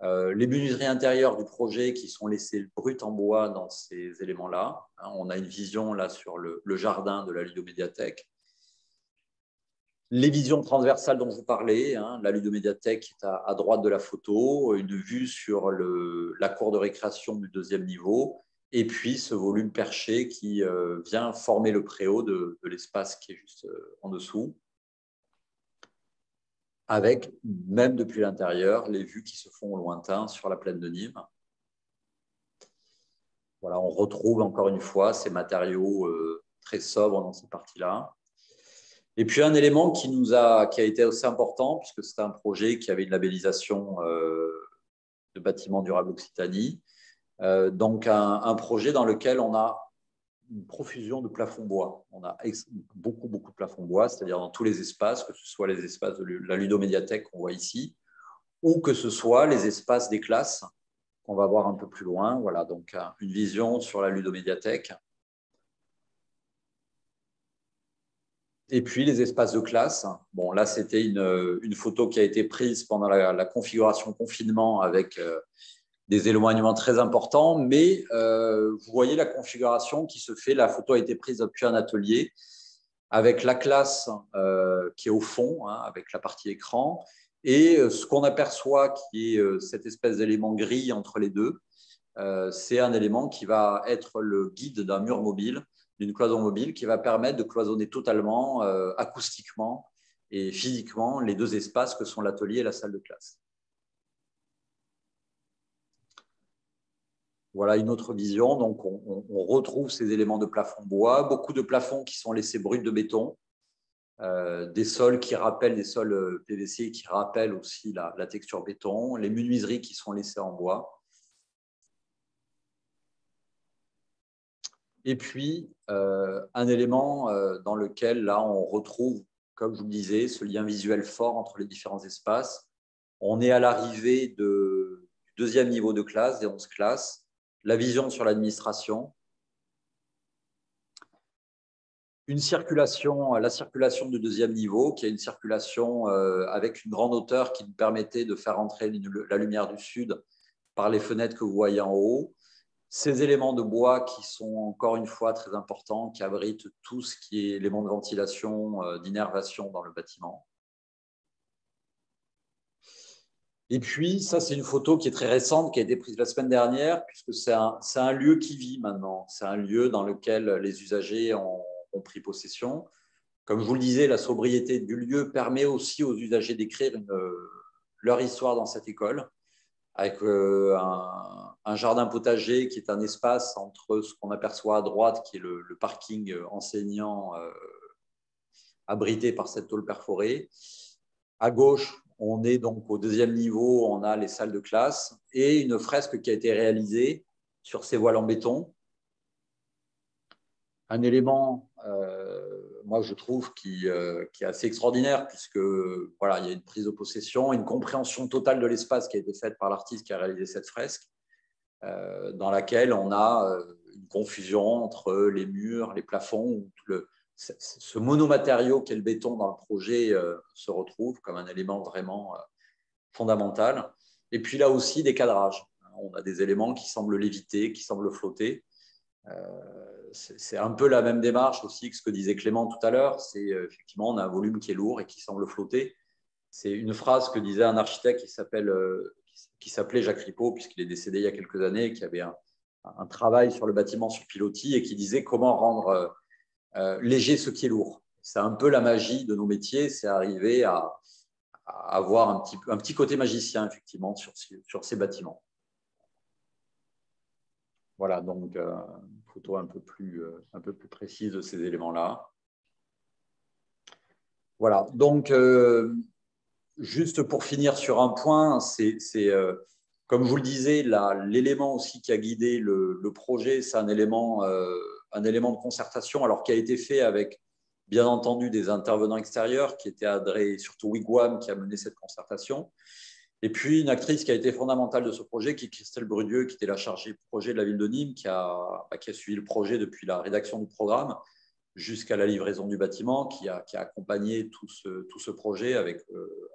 Les menuiseries intérieures du projet qui sont laissées brutes en bois dans ces éléments-là. On a une vision là sur le jardin de la ludomédiathèque. Les visions transversales dont je vous parlais, hein, la ludomédiathèque est à droite de la photo, une vue sur la cour de récréation du deuxième niveau, et puis ce volume perché qui vient former le préau de l'espace qui est juste en dessous, avec, même depuis l'intérieur, les vues qui se font au lointain sur la plaine de Nîmes. Voilà, on retrouve encore une fois ces matériaux très sobres dans cette partie-là. Et puis un élément qui a été aussi important, puisque c'était un projet qui avait une labellisation de bâtiment durable Occitanie, donc un projet dans lequel on a une profusion de plafonds bois. On a beaucoup de plafonds bois, c'est-à-dire dans tous les espaces, que ce soit les espaces de la ludomédiathèque qu'on voit ici, ou que ce soit les espaces des classes qu'on va voir un peu plus loin. Voilà, donc une vision sur la ludomédiathèque. Et puis les espaces de classe. Bon, là, c'était une photo qui a été prise pendant la configuration confinement avec des éloignements très importants, mais vous voyez la configuration qui se fait. La photo a été prise depuis un atelier avec la classe qui est au fond, hein, avec la partie écran, et ce qu'on aperçoit qui est cette espèce d'élément gris entre les deux, c'est un élément qui va être le guide d'un mur mobile, d'une cloison mobile, qui va permettre de cloisonner totalement, acoustiquement et physiquement, les deux espaces que sont l'atelier et la salle de classe. Voilà une autre vision. Donc, on retrouve ces éléments de plafond bois, beaucoup de plafonds qui sont laissés bruts de béton, des sols qui rappellent des sols PVC, qui rappellent aussi la texture béton, les menuiseries qui sont laissées en bois. Et puis, un élément dans lequel, là, on retrouve, comme je vous le disais, ce lien visuel fort entre les différents espaces. On est à l'arrivée du deuxième niveau de classe, des 11 classes. La vision sur l'administration, la circulation du deuxième niveau, qui est une circulation avec une grande hauteur qui nous permettait de faire entrer la lumière du sud par les fenêtres que vous voyez en haut. Ces éléments de bois qui sont encore une fois très importants, qui abritent tout ce qui est éléments de ventilation, d'innervation dans le bâtiment. Et puis, ça, c'est une photo qui est très récente, qui a été prise la semaine dernière, puisque c'est un lieu qui vit maintenant. C'est un lieu dans lequel les usagers ont pris possession. Comme je vous le disais, la sobriété du lieu permet aussi aux usagers d'écrire leur histoire dans cette école, avec un jardin potager qui est un espace entre ce qu'on aperçoit à droite, qui est le parking enseignant abrité par cette tôle perforée. À gauche, on est donc au deuxième niveau, on a les salles de classe et une fresque qui a été réalisée sur ces voiles en béton. Un élément, moi je trouve, qui est assez extraordinaire, puisque voilà, il y a une prise de possession, une compréhension totale de l'espace qui a été faite par l'artiste qui a réalisé cette fresque, dans laquelle on a une confusion entre les murs, les plafonds, ce monomatériau qu'est le béton dans le projet se retrouve comme un élément vraiment fondamental. Et puis là aussi, des cadrages. On a des éléments qui semblent léviter, qui semblent flotter. C'est un peu la même démarche aussi que ce que disait Clément tout à l'heure. C'est effectivement, on a un volume qui est lourd et qui semble flotter. C'est une phrase que disait un architecte qui s'appelait Jacques Ripaud, puisqu'il est décédé il y a quelques années, qui avait un travail sur le bâtiment sur pilotis et qui disait comment rendre léger ce qui est lourd. C'est un peu la magie de nos métiers, c'est arriver à avoir un petit côté magicien, effectivement, sur ces bâtiments. Voilà, donc une photo un peu plus précise de ces éléments-là. Voilà, donc juste pour finir sur un point, comme je vous le disais, l'élément aussi qui a guidé le projet, c'est un élément de concertation, alors qui a été fait avec, bien entendu, des intervenants extérieurs, qui étaient Adré, surtout Wigwam, qui a mené cette concertation. Et puis, une actrice qui a été fondamentale de ce projet, qui est Christelle Brudieu, qui était la chargée de projet de la ville de Nîmes, qui a suivi le projet depuis la rédaction du programme jusqu'à la livraison du bâtiment, qui a accompagné tout ce projet avec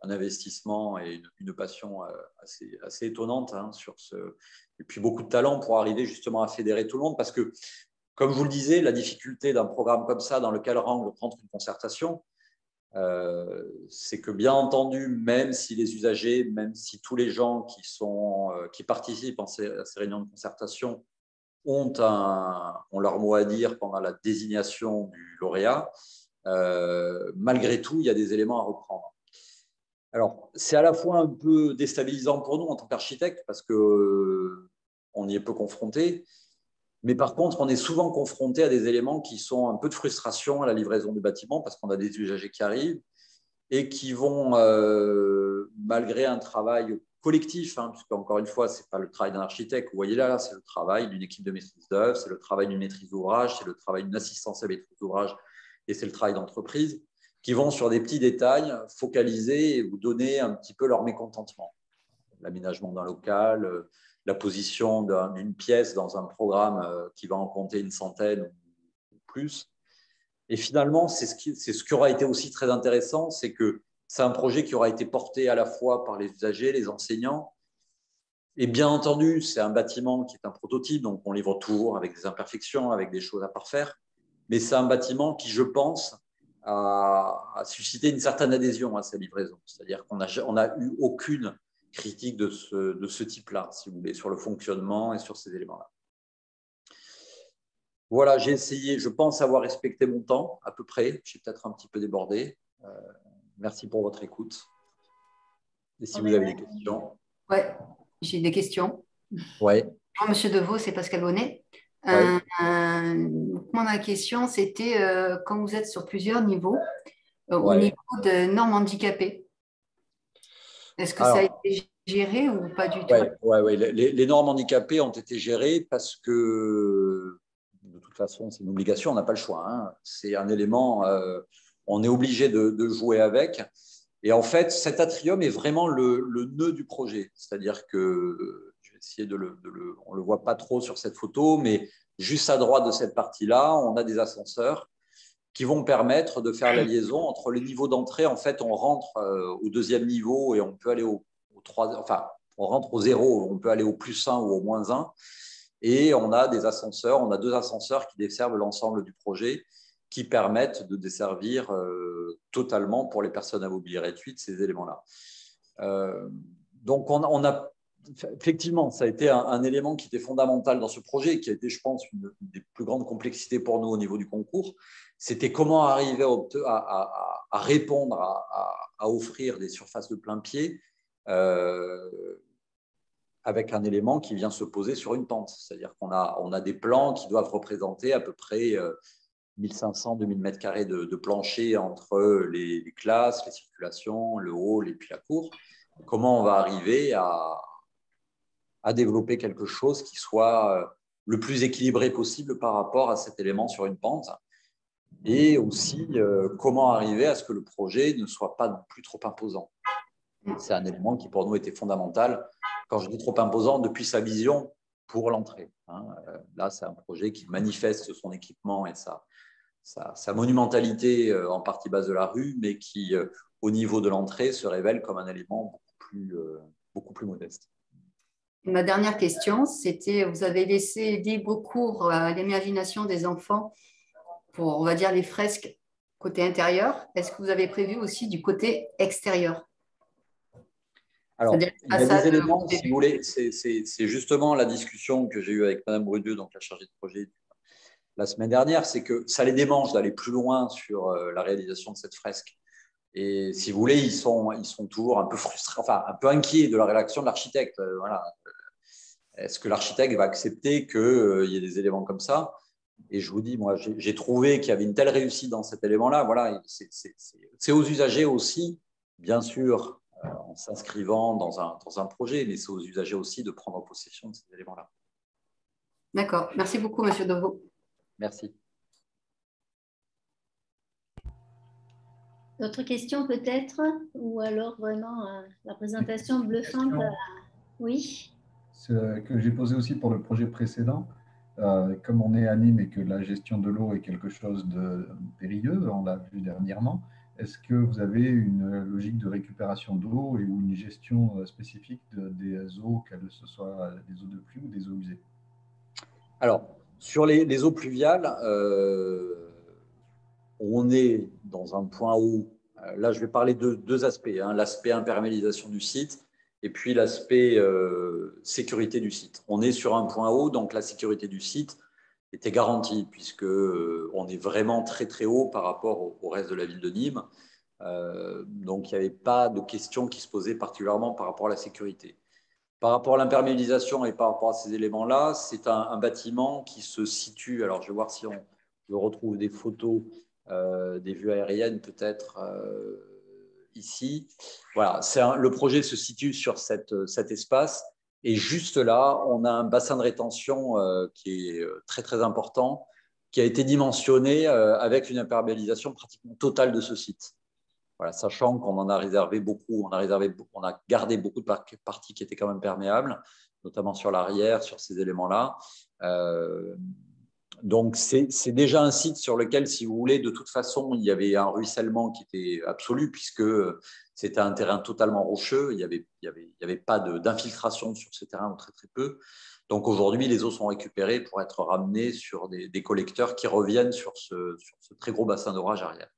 un investissement et une passion assez étonnante hein, et puis beaucoup de talent pour arriver justement à fédérer tout le monde. Parce que, comme je vous le disais, la difficulté d'un programme comme ça, dans lequel rentre une concertation, c'est que, bien entendu, même si les usagers, même si tous les gens qui participent à ces réunions de concertation ont leur mot à dire pendant la désignation du lauréat, malgré tout, il y a des éléments à reprendre. Alors, c'est à la fois un peu déstabilisant pour nous en tant qu'architectes, parce qu'on y est peu confrontés, mais par contre, on est souvent confronté à des éléments qui sont un peu de frustration à la livraison du bâtiment, parce qu'on a des usagers qui arrivent et qui vont, malgré un travail collectif, hein, puisque encore une fois, ce n'est pas le travail d'un architecte. Vous voyez là, c'est le travail d'une équipe de maîtrise d'œuvre, c'est le travail d'une maîtrise d'ouvrage, c'est le travail d'une assistance à maîtrise d'ouvrage et c'est le travail d'entreprise qui vont sur des petits détails focaliser et vous donner un petit peu leur mécontentement. L'aménagement d'un local, la position d'une pièce dans un programme qui va en compter une centaine ou plus. Et finalement, c'est ce qui aura été aussi très intéressant, c'est que c'est un projet qui aura été porté à la fois par les usagers, les enseignants. Et bien entendu, c'est un bâtiment qui est un prototype, donc on livre toujours avec des imperfections, avec des choses à parfaire. Mais c'est un bâtiment qui, je pense, a suscité une certaine adhésion à sa livraison. C'est-à-dire qu'on n'a eu aucune critique de ce type-là, si vous voulez, sur le fonctionnement et sur ces éléments-là. Voilà, j'ai essayé, je pense avoir respecté mon temps à peu près. J'ai peut-être un petit peu débordé. Merci pour votre écoute. Et si vous avez des questions. Oui, j'ai des questions. Oui. Bonjour, Monsieur Deveau, c'est Pascal Bonnet. Ouais. Moi, ma question, c'était quand vous êtes sur plusieurs niveaux, au Ouais. niveau de normes handicapées, est-ce que ça a été géré ou pas du tout? Oui. Les normes handicapées ont été gérées parce que, de toute façon, c'est une obligation, on n'a pas le choix. Hein. C'est un élément, on est obligé de jouer avec. Et en fait, cet atrium est vraiment le nœud du projet. C'est-à-dire que, je vais essayer on ne le voit pas trop sur cette photo, mais juste à droite de cette partie-là, on a des ascenseurs qui vont permettre de faire la liaison entre les niveaux d'entrée. En fait, on rentre au deuxième niveau et on peut aller au 3, enfin, on rentre au 0, on peut aller au +1 ou au -1. Et on a des ascenseurs, on a 2 ascenseurs qui desservent l'ensemble du projet, qui permettent de desservir totalement pour les personnes à mobilité réduite ces éléments-là. Donc, on a effectivement, ça a été un élément qui était fondamental dans ce projet, qui a été, je pense, une des plus grandes complexités pour nous au niveau du concours. C'était comment arriver à répondre, à offrir des surfaces de plein pied avec un élément qui vient se poser sur une pente. C'est-à-dire qu'on a des plans qui doivent représenter à peu près 1500-2000 mètres carrés de plancher entre les classes, les circulations, le hall et puis la cour. Comment on va arriver à développer quelque chose qui soit le plus équilibré possible par rapport à cet élément sur une pente, et aussi comment arriver à ce que le projet ne soit pas plus trop imposant. C'est un élément qui pour nous était fondamental. Quand je dis trop imposant, depuis sa vision pour l'entrée. Hein. Là, c'est un projet qui manifeste son équipement et sa monumentalité en partie basse de la rue, mais qui, au niveau de l'entrée, se révèle comme un élément beaucoup plus modeste. Ma dernière question, c'était, vous avez laissé libre cours à l'imagination des enfants pour, on va dire, les fresques côté intérieur. Est-ce que vous avez prévu aussi du côté extérieur? Alors, il y a des éléments, si vous voulez, c'est justement la discussion que j'ai eue avec Mme Brudeux, donc la chargée de projet la semaine dernière, c'est que ça les démange d'aller plus loin sur la réalisation de cette fresque. Et si vous voulez, ils sont toujours un peu frustrés, enfin un peu inquiets de la réaction de l'architecte. Voilà. Est-ce que l'architecte va accepter qu'il y ait des éléments comme ça? Et je vous dis, moi, j'ai trouvé qu'il y avait une telle réussite dans cet élément-là. Voilà, c'est aux usagers aussi, bien sûr, en s'inscrivant dans un projet, mais c'est aux usagers aussi de prendre possession de ces éléments-là. D'accord. Merci beaucoup, Monsieur Deveau. Merci. D'autres questions peut-être? Ou alors vraiment la présentation bluffante? Oui. Que j'ai posé aussi pour le projet précédent. Comme on est à Nîmes et que la gestion de l'eau est quelque chose de périlleux, on l'a vu dernièrement, est-ce que vous avez une logique de récupération d'eau ou une gestion spécifique des eaux, qu'elles ce soit des eaux de pluie ou des eaux usées? Alors, sur les eaux pluviales, on est dans un point où, là je vais parler de 2 aspects, hein, l'aspect imperméabilisation du site et puis l'aspect sécurité du site. On est sur un point haut, donc la sécurité du site était garantie puisque on est vraiment très très haut par rapport au reste de la ville de Nîmes. Donc il n'y avait pas de questions qui se posaient particulièrement par rapport à la sécurité. Par rapport à l'imperméabilisation et par rapport à ces éléments-là, c'est un bâtiment qui se situe, alors je vais voir si on retrouve des photos, des vues aériennes peut-être. ici. Voilà, le projet se situe sur cet espace. Et juste là, on a un bassin de rétention qui est très, très important, qui a été dimensionné avec une imperméabilisation pratiquement totale de ce site. Voilà, sachant qu'on en a réservé beaucoup, on a gardé beaucoup de parties qui étaient quand même perméables, notamment sur l'arrière, sur ces éléments-là. Donc, c'est déjà un site sur lequel, si vous voulez, de toute façon, il y avait un ruissellement qui était absolu, puisque c'était un terrain totalement rocheux. Il n'y avait pas d'infiltration sur ce terrain, ou très, très peu. Donc, aujourd'hui, les eaux sont récupérées pour être ramenées sur des collecteurs qui reviennent sur ce très gros bassin d'orage arrière.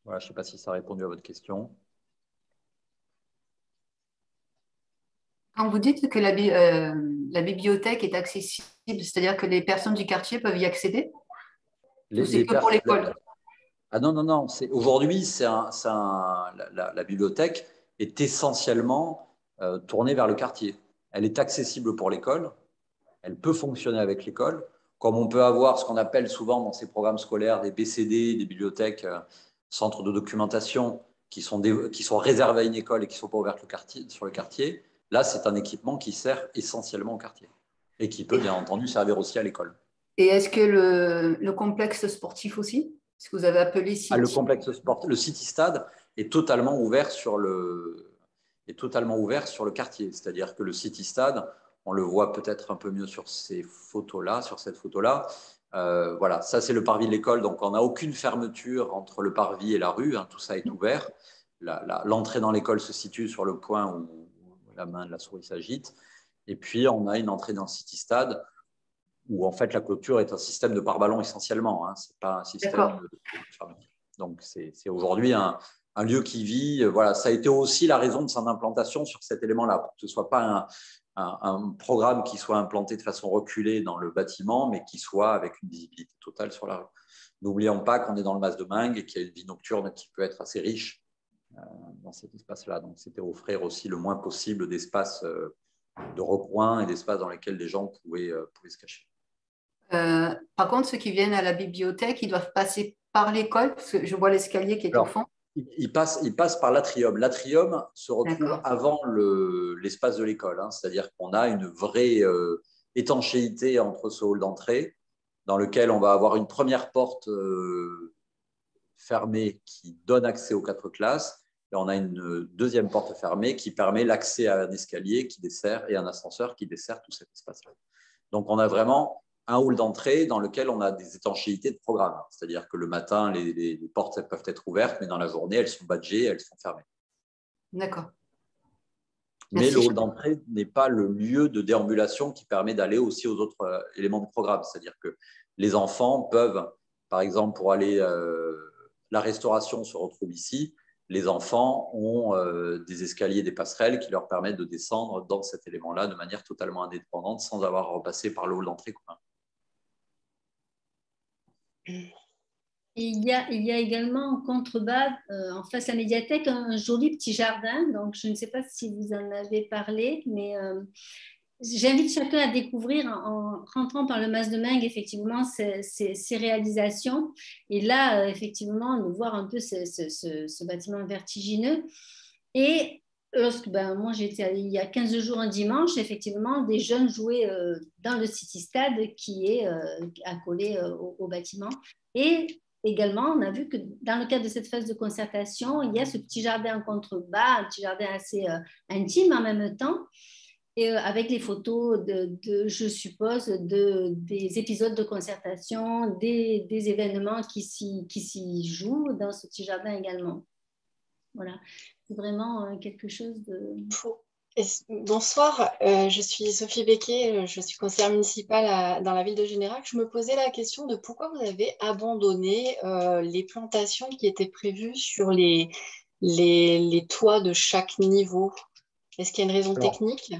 Voilà, je ne sais pas si ça a répondu à votre question. Quand vous dites que la bibliothèque est accessible, c'est-à-dire que les personnes du quartier peuvent y accéder? C'est que pour l'école? Ah non, non, non. Aujourd'hui, la bibliothèque est essentiellement tournée vers le quartier. Elle est accessible pour l'école. Elle peut fonctionner avec l'école. Comme on peut avoir ce qu'on appelle souvent dans ces programmes scolaires des BCD, des bibliothèques, centres de documentation, qui sont réservés à une école et qui ne sont pas ouverts sur le quartier. Là, c'est un équipement qui sert essentiellement au quartier et qui peut, bien entendu, servir aussi à l'école. Et est-ce que le complexe sportif aussi? Est-ce que vous avez appelé City? Le complexe sportif, le City Stade est totalement ouvert sur le quartier. C'est-à-dire que le City Stade, on le voit peut-être un peu mieux sur ces photos-là, sur cette photo-là. Voilà, ça c'est le parvis de l'école, donc on n'a aucune fermeture entre le parvis et la rue, hein, tout ça est ouvert. L'entrée dans l'école se situe sur le point où la main de la souris s'agite. Et puis, on a une entrée dans le City Stade où, en fait, la clôture est un système de pare-ballon essentiellement. Hein, ce n'est pas un système de fermeture. Donc, c'est aujourd'hui un lieu qui vit. Voilà, ça a été aussi la raison de son implantation sur cet élément-là, pour que ce ne soit pas un programme qui soit implanté de façon reculée dans le bâtiment, mais qui soit avec une visibilité totale sur la rue. N'oublions pas qu'on est dans le Mas de Meung et qu'il y a une vie nocturne qui peut être assez riche dans cet espace-là. Donc, c'était offrir aussi le moins possible d'espace de recoins et d'espaces dans lesquels les gens pouvaient se cacher. Par contre, ceux qui viennent à la bibliothèque, ils doivent passer par l'école, parce que je vois l'escalier qui est au fond. Ils passent par l'atrium. L'atrium se retrouve avant l'espace de l'école, hein. C'est-à-dire qu'on a une vraie étanchéité entre ce hall d'entrée, dans lequel on va avoir une première porte fermée qui donne accès aux 4 classes. Et on a une deuxième porte fermée qui permet l'accès à un escalier qui dessert et un ascenseur qui dessert tout cet espace-là. Donc, on a vraiment un hall d'entrée dans lequel on a des étanchéités de programme. C'est-à-dire que le matin, les portes elles peuvent être ouvertes, mais dans la journée, elles sont badgées, elles sont fermées. D'accord. Mais le hall d'entrée n'est pas le lieu de déambulation qui permet d'aller aussi aux autres éléments du programme. C'est-à-dire que les enfants peuvent, par exemple, pour aller… la restauration se retrouve ici. Les enfants ont des escaliers, des passerelles qui leur permettent de descendre dans cet élément-là de manière totalement indépendante sans avoir à repasser par le hall d'entrée commun. Il y a également en contrebas, en face à la médiathèque, un joli petit jardin. Donc, je ne sais pas si vous en avez parlé, mais j'invite chacun à découvrir en rentrant par le Mas de Meung, effectivement, ces réalisations. Et là, effectivement, de voir un peu ce bâtiment vertigineux. Et lorsque moi, j'étais allée il y a 15 jours un dimanche, effectivement, des jeunes jouaient dans le City Stade qui est accolé au bâtiment. Et également, on a vu que dans le cadre de cette phase de concertation, il y a ce petit jardin en contrebas, un petit jardin assez intime en même temps. Et avec les photos je suppose, des épisodes de concertation, des événements qui s'y jouent dans ce petit jardin également. Voilà, c'est vraiment quelque chose de… Bonsoir, je suis Sophie Becquet, je suis conseillère municipale dans la ville de Générac. Je me posais la question de pourquoi vous avez abandonné les plantations qui étaient prévues sur les toits de chaque niveau. Est-ce qu'il y a une raison technique ?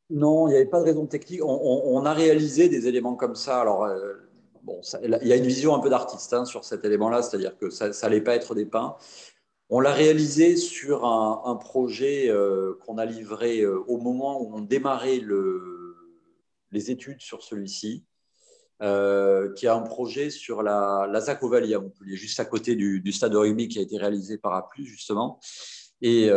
Non, il n'y avait pas de raison technique. On a réalisé des éléments comme ça. Alors, il y a une vision un peu d'artiste hein, sur cet élément-là, c'est-à-dire que ça n'allait pas être des pins. On l'a réalisé sur un projet qu'on a livré au moment où on démarrait les études sur celui-ci. qui a un projet sur la Zac-Ovalie à Montpellier, juste à côté du stade de rugby qui a été réalisé par A+, justement. Et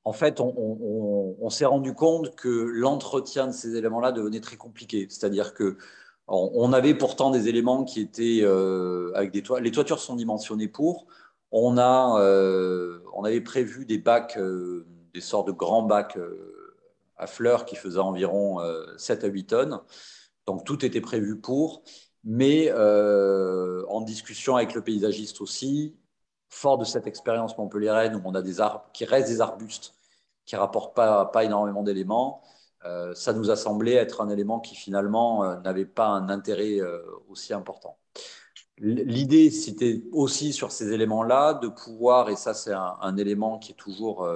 en fait, on s'est rendu compte que l'entretien de ces éléments-là devenait très compliqué. C'est-à-dire qu'on avait pourtant des éléments qui étaient avec des toitures. Les toitures sont dimensionnées pour. On avait prévu des bacs, des sortes de grands bacs à fleurs qui faisaient environ 7 à 8 tonnes. Donc, tout était prévu pour. Mais en discussion avec le paysagiste aussi, fort de cette expérience montpelliéraine où on a des arbres qui restent des arbustes, qui ne rapportent pas énormément d'éléments, ça nous a semblé être un élément qui finalement n'avait pas un intérêt aussi important. L'idée, c'était aussi sur ces éléments-là de pouvoir, et ça c'est un élément qui est toujours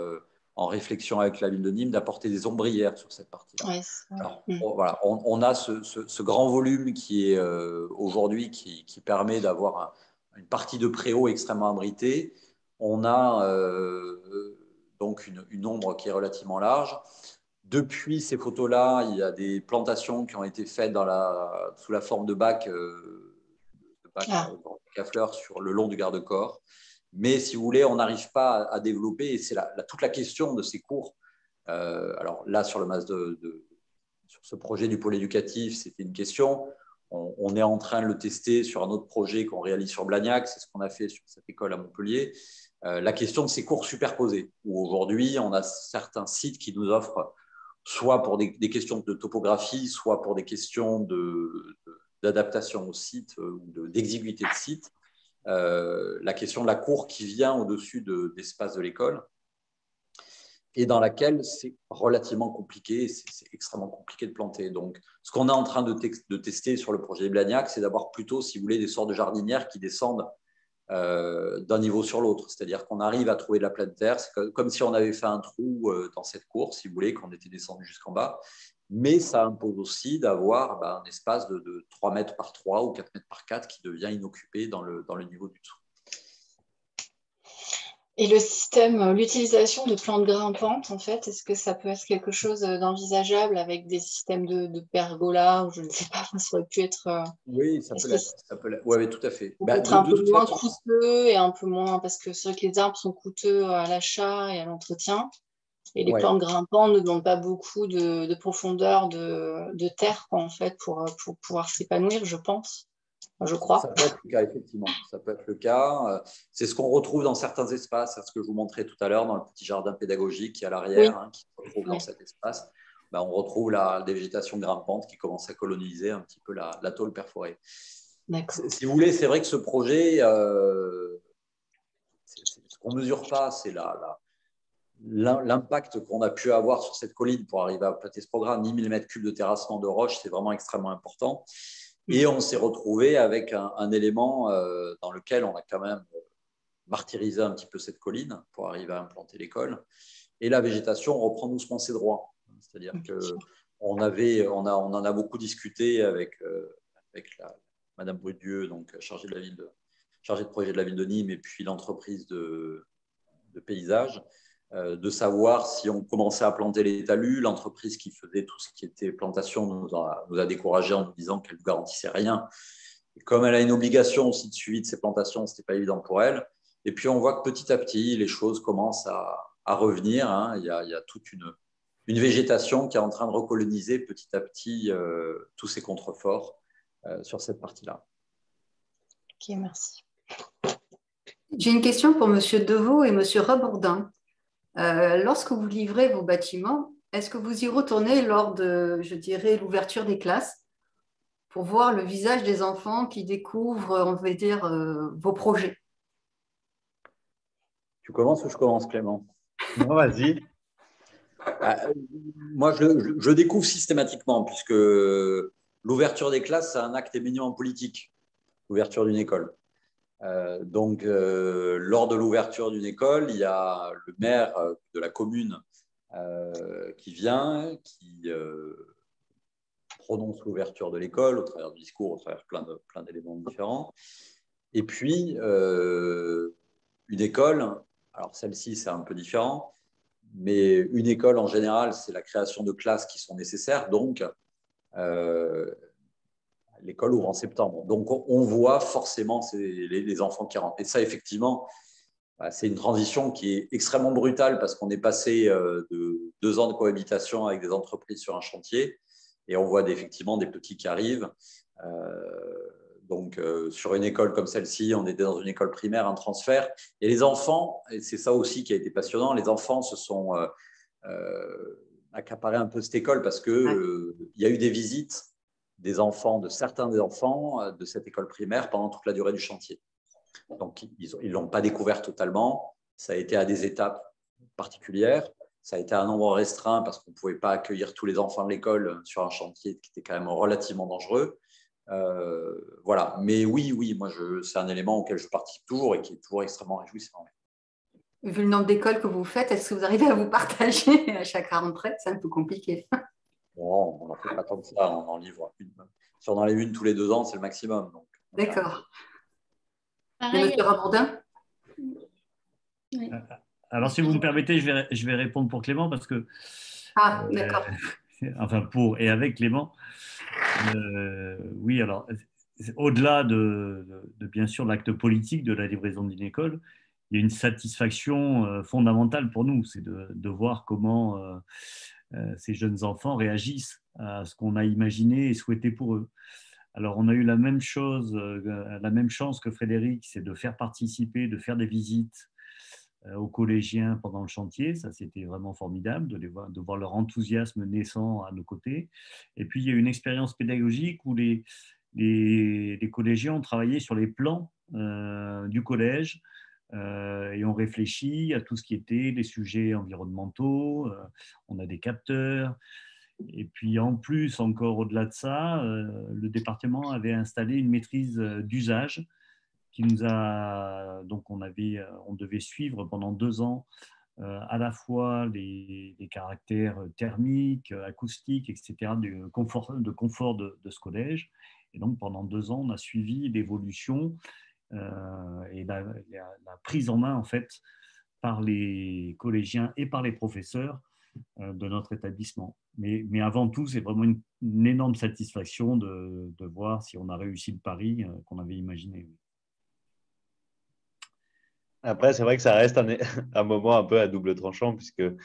en réflexion avec la ville de Nîmes, d'apporter des ombrières sur cette partie-là. Ouais, alors, voilà, on a ce grand volume qui est aujourd'hui qui permet d'avoir une partie de préau extrêmement abritée. On a donc une ombre qui est relativement large. Depuis ces photos-là, il y a des plantations qui ont été faites sous la forme de bacs à fleurs sur le long du garde-corps. Mais si vous voulez, on n'arrive pas à développer, et c'est toute la question de ces cours. Alors là, sur sur ce projet du pôle éducatif, c'était une question. On est en train de le tester sur un autre projet qu'on réalise sur Blagnac, c'est ce qu'on a fait sur cette école à Montpellier. La question de ces cours superposés, où aujourd'hui, on a certains sites qui nous offrent, soit pour des questions de topographie, soit pour des questions d'adaptation au site ou d'exiguïté de site, la question de la cour qui vient au-dessus d'espace de l'école, et dans laquelle c'est relativement compliqué, c'est extrêmement compliqué de planter. Donc, ce qu'on est en train de tester sur le projet Blagnac, c'est d'avoir plutôt, si vous voulez, des sortes de jardinières qui descendent d'un niveau sur l'autre. C'est-à-dire qu'on arrive à trouver de la pleine terre. C'est comme si on avait fait un trou dans cette cour, si vous voulez, qu'on était descendu jusqu'en bas. Mais ça impose aussi d'avoir un espace de 3 mètres par 3 ou 4 mètres par 4 qui devient inoccupé dans le niveau du dessous. Et le système, l'utilisation de plantes grimpantes, en fait, est-ce que ça peut être quelque chose d'envisageable avec des systèmes de pergola, ou je ne sais pas, ça aurait pu être… Oui, ça peut l'être. Oui, tout à fait. Peut-être un peu moins coûteux et un peu moins, parce que c'est vrai que les arbres sont coûteux à l'achat et à l'entretien. Et les plantes grimpantes ne demandent pas beaucoup de profondeur de terre, en fait, pour pouvoir s'épanouir, je pense. Je crois. Ça peut être le cas, effectivement. Ça peut être le cas. C'est ce qu'on retrouve dans certains espaces, c'est ce que je vous montrais tout à l'heure, dans le petit jardin pédagogique qui est à l'arrière, qui se retrouve dans cet espace. On retrouve des végétations grimpantes qui commencent à coloniser un petit peu la tôle perforée. Si vous voulez, c'est vrai que ce projet, ce qu'on ne mesure pas, c'est l'impact qu'on a pu avoir sur cette colline pour arriver à planter ce programme. 10 000 m3 de terrassement de roches, c'est vraiment extrêmement important. Et on s'est retrouvé avec un élément dans lequel on a quand même martyrisé un petit peu cette colline pour arriver à implanter l'école. Et la végétation reprend doucement ses droits. C'est-à-dire qu'on en a beaucoup discuté avec Madame Brudieu, donc chargée de projet de la ville de Nîmes, et puis l'entreprise de paysage, de savoir si on commençait à planter les talus. L'entreprise qui faisait tout ce qui était plantation nous a découragés en nous disant qu'elle ne garantissait rien. Et comme elle a une obligation aussi de suivi de ces plantations, ce n'était pas évident pour elle. Et puis on voit que petit à petit, les choses commencent à revenir. Il y a toute une végétation qui est en train de recoloniser petit à petit tous ces contreforts sur cette partie-là. Ok, merci. J'ai une question pour M. Deveau et M. Rabourdin. Lorsque vous livrez vos bâtiments, est-ce que vous y retournez lors de, je dirais, l'ouverture des classes pour voir le visage des enfants qui découvrent, on va dire, vos projets? Tu commences ou je commence, Clément? Non, vas-y. Moi, je découvre systématiquement, puisque l'ouverture des classes, c'est un acte éminemment politique, l'ouverture d'une école. Donc, lors de l'ouverture d'une école, il y a le maire de la commune qui vient, qui prononce l'ouverture de l'école au travers du discours, au travers plein d'éléments différents. Et puis, une école, alors celle-ci, c'est un peu différent, mais une école, en général, c'est la création de classes qui sont nécessaires. Donc, l'école ouvre en septembre. Donc, on voit forcément les enfants qui rentrent. Et ça, effectivement, c'est une transition qui est extrêmement brutale parce qu'on est passé de 2 ans de cohabitation avec des entreprises sur un chantier et on voit effectivement des petits qui arrivent. Donc, sur une école comme celle-ci, on était dans une école primaire, un transfert. Et les enfants, et c'est ça aussi qui a été passionnant, les enfants se sont accaparés un peu cette école parce qu'il y a eu des visites des enfants, de certains des enfants de cette école primaire pendant toute la durée du chantier. Donc, ils ne l'ont pas découvert totalement. Ça a été à des étapes particulières. Ça a été à un nombre restreint parce qu'on ne pouvait pas accueillir tous les enfants de l'école sur un chantier qui était quand même relativement dangereux. Voilà. Mais oui, moi, c'est un élément auquel je participe toujours et qui est toujours extrêmement réjouissant. Vu le nombre d'écoles que vous faites, est-ce que vous arrivez à vous partager à chaque rentrée? C'est un peu compliqué. Bon, on n'en fait pas tant que ça, on en livre une. Si on en a une tous les 2 ans, c'est le maximum. D'accord. Pareil. Monsieur Rabourdin? Oui. Alors, si vous me permettez, je vais répondre pour Clément parce que… Ah, d'accord. Enfin, pour et avec Clément. Oui, alors, au-delà de bien sûr l'acte politique de la livraison d'une école, il y a une satisfaction fondamentale pour nous, c'est de voir comment ces jeunes enfants réagissent à ce qu'on a imaginé et souhaité pour eux. Alors, on a eu la même chose, la même chance que Frédéric, c'est de faire participer, de faire des visites aux collégiens pendant le chantier. Ça, c'était vraiment formidable de voir leur enthousiasme naissant à nos côtés. Et puis, il y a eu une expérience pédagogique où les collégiens ont travaillé sur les plans du collège et ont réfléchi à tout ce qui était les sujets environnementaux. On a des capteurs. Et puis, en plus, encore au-delà de ça, le département avait installé une maîtrise d'usage qui nous a, donc on devait suivre pendant 2 ans à la fois les caractères thermiques, acoustiques, etc., de confort de ce collège. Et donc pendant 2 ans, on a suivi l'évolution et la prise en main en fait par les collégiens et par les professeurs de notre établissement. Mais avant tout, c'est vraiment une énorme satisfaction de voir si on a réussi le pari qu'on avait imaginé. Après, c'est vrai que ça reste un moment un peu à double tranchant, puisqu'il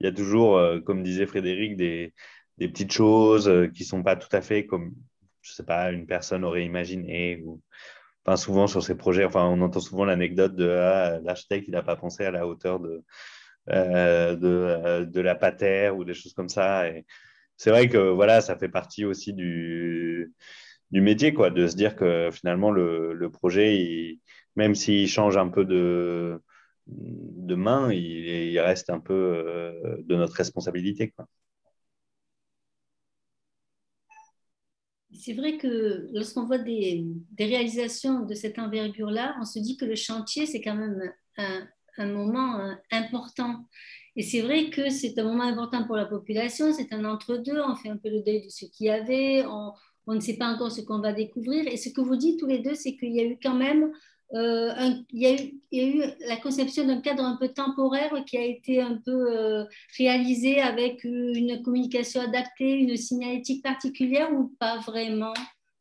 y a toujours, comme disait Frédéric, des petites choses qui ne sont pas tout à fait comme, je ne sais pas, une personne aurait imaginé. Enfin, souvent sur ces projets, enfin, on entend souvent l'anecdote de l'architecte, il n'a pas pensé à la hauteur de la patère ou des choses comme ça. Et c'est vrai que voilà, ça fait partie aussi du métier, quoi, de se dire que finalement, le projet, même s'il change un peu de main, il reste un peu de notre responsabilité, quoi. C'est vrai que lorsqu'on voit des réalisations de cette envergure-là, on se dit que le chantier, c'est quand même un moment important. Et c'est vrai que c'est un moment important pour la population, c'est un entre-deux, on fait un peu le deuil de ce qu'il y avait, on ne sait pas encore ce qu'on va découvrir. Et ce que vous dites tous les deux, c'est qu'il y a eu quand même il y a eu la conception d'un cadre un peu temporaire qui a été un peu réalisé avec une communication adaptée, une signalétique particulière ou pas vraiment,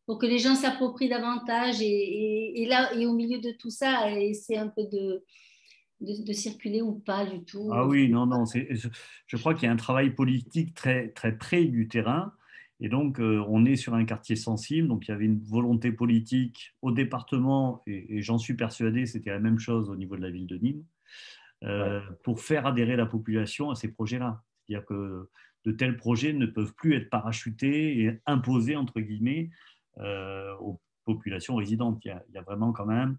pour que les gens s'approprient davantage et là, et au milieu de tout ça, essayer un peu de circuler ou pas du tout. Ah oui, non, je crois qu'il y a un travail politique très, très près du terrain. Et donc, on est sur un quartier sensible. Donc, il y avait une volonté politique au département, et j'en suis persuadé, c'était la même chose au niveau de la ville de Nîmes, pour faire adhérer la population à ces projets-là. C'est-à-dire que de tels projets ne peuvent plus être parachutés et imposés, entre guillemets, aux populations résidentes. Il y a vraiment quand même,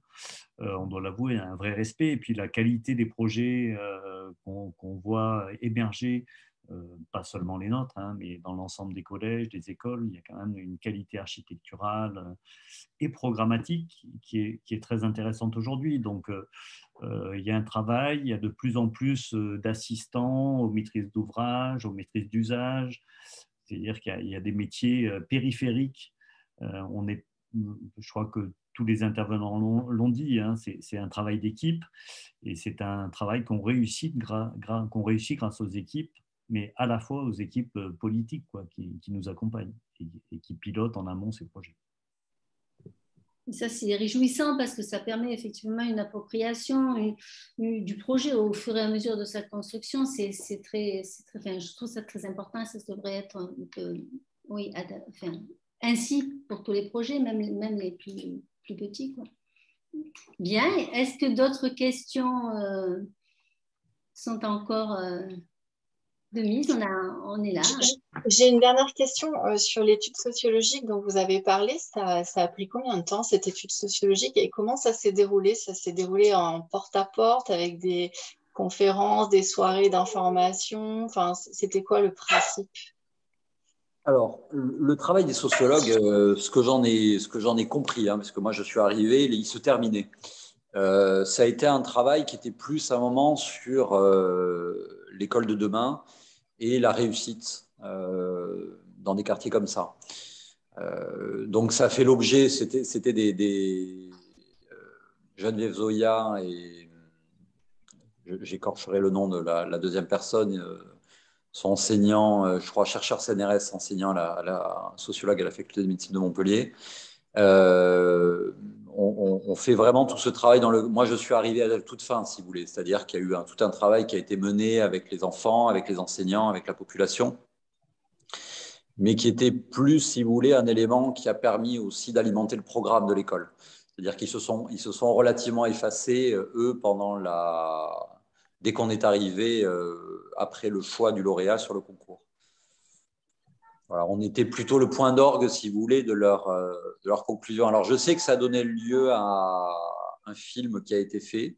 on doit l'avouer, un vrai respect. Et puis la qualité des projets qu'on voit émerger, pas seulement les nôtres, hein, mais dans l'ensemble des collèges, des écoles, il y a quand même une qualité architecturale et programmatique qui est très intéressante aujourd'hui. Donc, il y a un travail, il y a de plus en plus d'assistants aux maîtrises d'ouvrage, aux maîtrises d'usage. C'est-à-dire qu'il y a des métiers périphériques. Je crois que tous les intervenants l'ont dit, hein, c'est un travail d'équipe et c'est un travail qu'on réussit grâce aux équipes, mais à la fois aux équipes politiques, quoi, qui nous accompagnent et qui pilotent en amont ces projets. Et ça, c'est réjouissant parce que ça permet effectivement une appropriation du projet au fur et à mesure de sa construction. C'est très, enfin, je trouve ça très important. Ça devrait être oui, enfin, ainsi pour tous les projets, même les plus petits, quoi. Bien. Est-ce que d'autres questions sont encore de mise? On est là. J'ai une dernière question sur l'étude sociologique dont vous avez parlé. Ça a pris combien de temps, cette étude sociologique, et comment ça s'est déroulé? Ça s'est déroulé en porte-à-porte avec des conférences, des soirées d'information. Enfin, c'était quoi le principe? Alors, le travail des sociologues, ce que j'en ai compris, hein, parce que moi je suis arrivé, il se terminait. Ça a été un travail qui était plus un moment sur l'école de demain et la réussite dans des quartiers comme ça. Donc ça a fait l'objet, c'était des Geneviève Zoya et j'écorcherai le nom de la deuxième personne, son enseignant, je crois chercheur CNRS, enseignant la sociologue à la faculté de médecine de Montpellier. On fait vraiment tout ce travail moi je suis arrivé à la toute fin, si vous voulez, c'est-à-dire qu'il y a eu tout un travail qui a été mené avec les enfants, avec les enseignants, avec la population, mais qui était plus, si vous voulez, un élément qui a permis aussi d'alimenter le programme de l'école. C'est-à-dire qu'ils se sont relativement effacés, eux, dès qu'on est arrivé après le choix du lauréat sur le concours. Voilà, on était plutôt le point d'orgue, si vous voulez, de leur conclusion. Alors, je sais que ça a donné lieu à un film qui a été fait.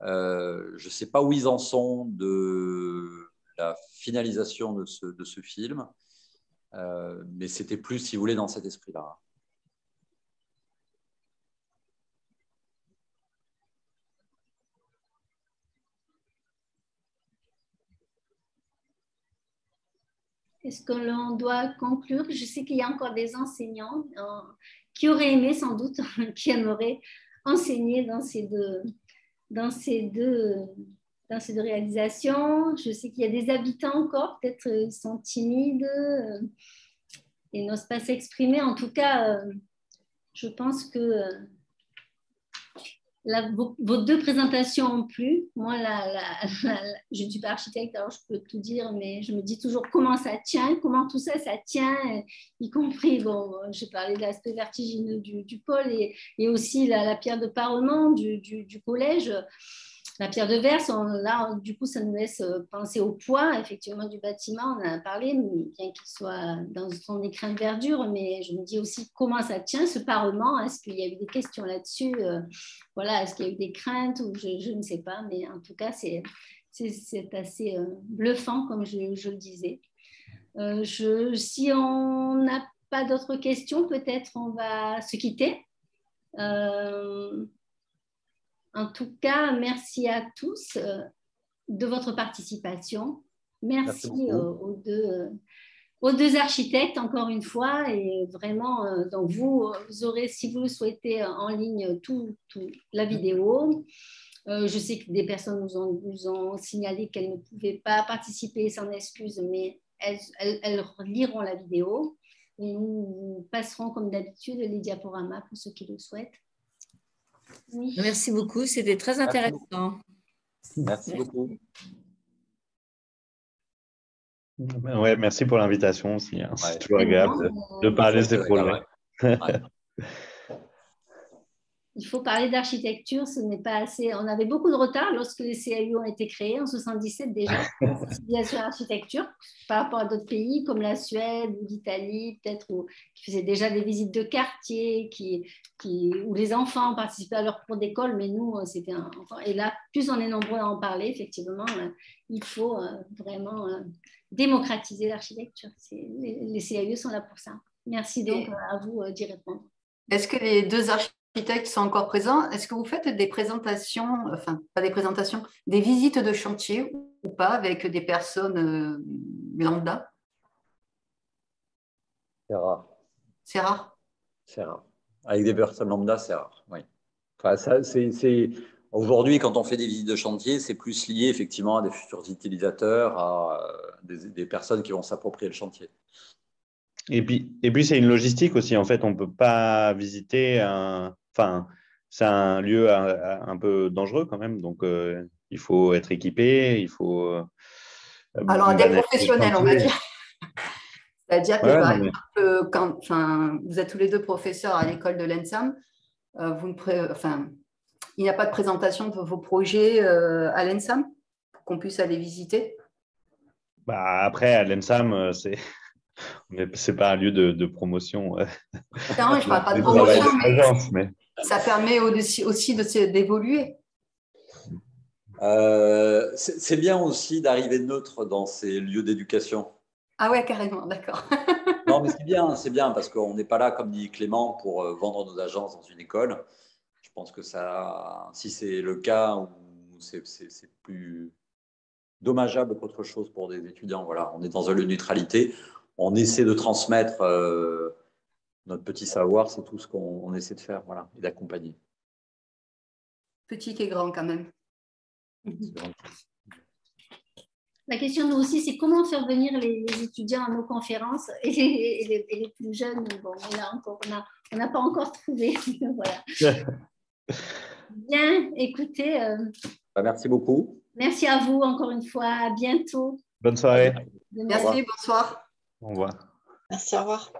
Je ne sais pas où ils en sont de la finalisation de ce film, mais c'était plus, si vous voulez, dans cet esprit-là. Est-ce que l'on doit conclure? Je sais qu'il y a encore des enseignants qui auraient aimé sans doute, qui aimeraient enseigner dans ces deux réalisations. Je sais qu'il y a des habitants encore, peut-être ils sont timides et n'osent pas s'exprimer. En tout cas, je pense que vos deux présentations ont plu. Moi, je ne suis pas architecte, alors je peux tout dire, mais je me dis toujours comment ça tient, comment tout ça tient, y compris, bon, j'ai parlé de l'aspect vertigineux du pôle et aussi la pierre de parement du collège. La pierre de verre, là, du coup, ça nous laisse penser au poids, effectivement, du bâtiment. On en a parlé, bien qu'il soit dans son écrin de verdure, mais je me dis aussi comment ça tient, ce parement. Est-ce qu'il y a eu des questions là-dessus? Voilà, est-ce qu'il y a eu des craintes? Ou je ne sais pas, mais en tout cas, c'est assez bluffant, comme je le disais. Si on n'a pas d'autres questions, peut-être on va se quitter. En tout cas, merci à tous de votre participation. Merci aux deux architectes, encore une fois. Et vraiment, donc vous aurez, si vous le souhaitez, en ligne toute la vidéo. Je sais que des personnes nous ont signalé qu'elles ne pouvaient pas participer, sans excuse, mais elles liront la vidéo. Et nous passerons, comme d'habitude, les diaporamas pour ceux qui le souhaitent. Oui. Merci beaucoup, c'était très intéressant. Merci beaucoup. Ouais, merci pour l'invitation aussi. Hein. C'est toujours agréable de parler de ces projets. Il faut parler d'architecture, ce n'est pas assez. On avait beaucoup de retard lorsque les CAU ont été créés en 77 déjà, la sensibilisation à l'architecture par rapport à d'autres pays comme la Suède ou l'Italie, peut-être, qui faisaient déjà des visites de quartier, où les enfants participaient à leur cours d'école, mais nous, c'était et là, plus on est nombreux à en parler, effectivement, il faut vraiment démocratiser l'architecture. Les CAU sont là pour ça. Merci donc à vous d'y répondre. Est-ce que les deux architectes sont encore présents? Est-ce que vous faites des présentations, enfin, pas des présentations, des visites de chantier ou pas avec des personnes lambda? C'est rare. C'est rare? C'est rare. Avec des personnes lambda, c'est rare, oui. Enfin, aujourd'hui, quand on fait des visites de chantier, c'est plus lié effectivement à des futurs utilisateurs, à des personnes qui vont s'approprier le chantier. Et puis c'est une logistique aussi. En fait, on ne peut pas visiter Enfin, c'est un lieu un peu dangereux quand même. Donc, il faut être équipé. Il faut. Alors, des professionnels, on va dire. C'est-à-dire que, par exemple, quand vous êtes tous les deux professeurs à l'école de l'ENSAM, il n'y a pas de présentation de vos projets à l'ENSAM pour qu'on puisse aller visiter? Après, à l'ENSAM, c'est pas un lieu de promotion. Non, je ne parle pas de promotion, mais ça permet aussi d'évoluer. C'est bien aussi d'arriver neutre dans ces lieux d'éducation. Ah ouais, carrément, d'accord. Non, mais c'est bien parce qu'on n'est pas là, comme dit Clément, pour vendre nos agences dans une école. Je pense que si c'est le cas, c'est plus dommageable qu'autre chose pour des étudiants. Voilà, on est dans un lieu de neutralité. On essaie de transmettre notre petit savoir, c'est tout ce qu'on essaie de faire, voilà, et d'accompagner. Petit et grand quand même. La question, nous aussi, c'est comment faire venir les étudiants à nos conférences et les plus jeunes. Bon, on n'a pas encore trouvé. Voilà. Bien, écoutez. Merci beaucoup. Merci à vous encore une fois. À bientôt. Bonne soirée. Merci, bonsoir. Au revoir. Merci, au revoir.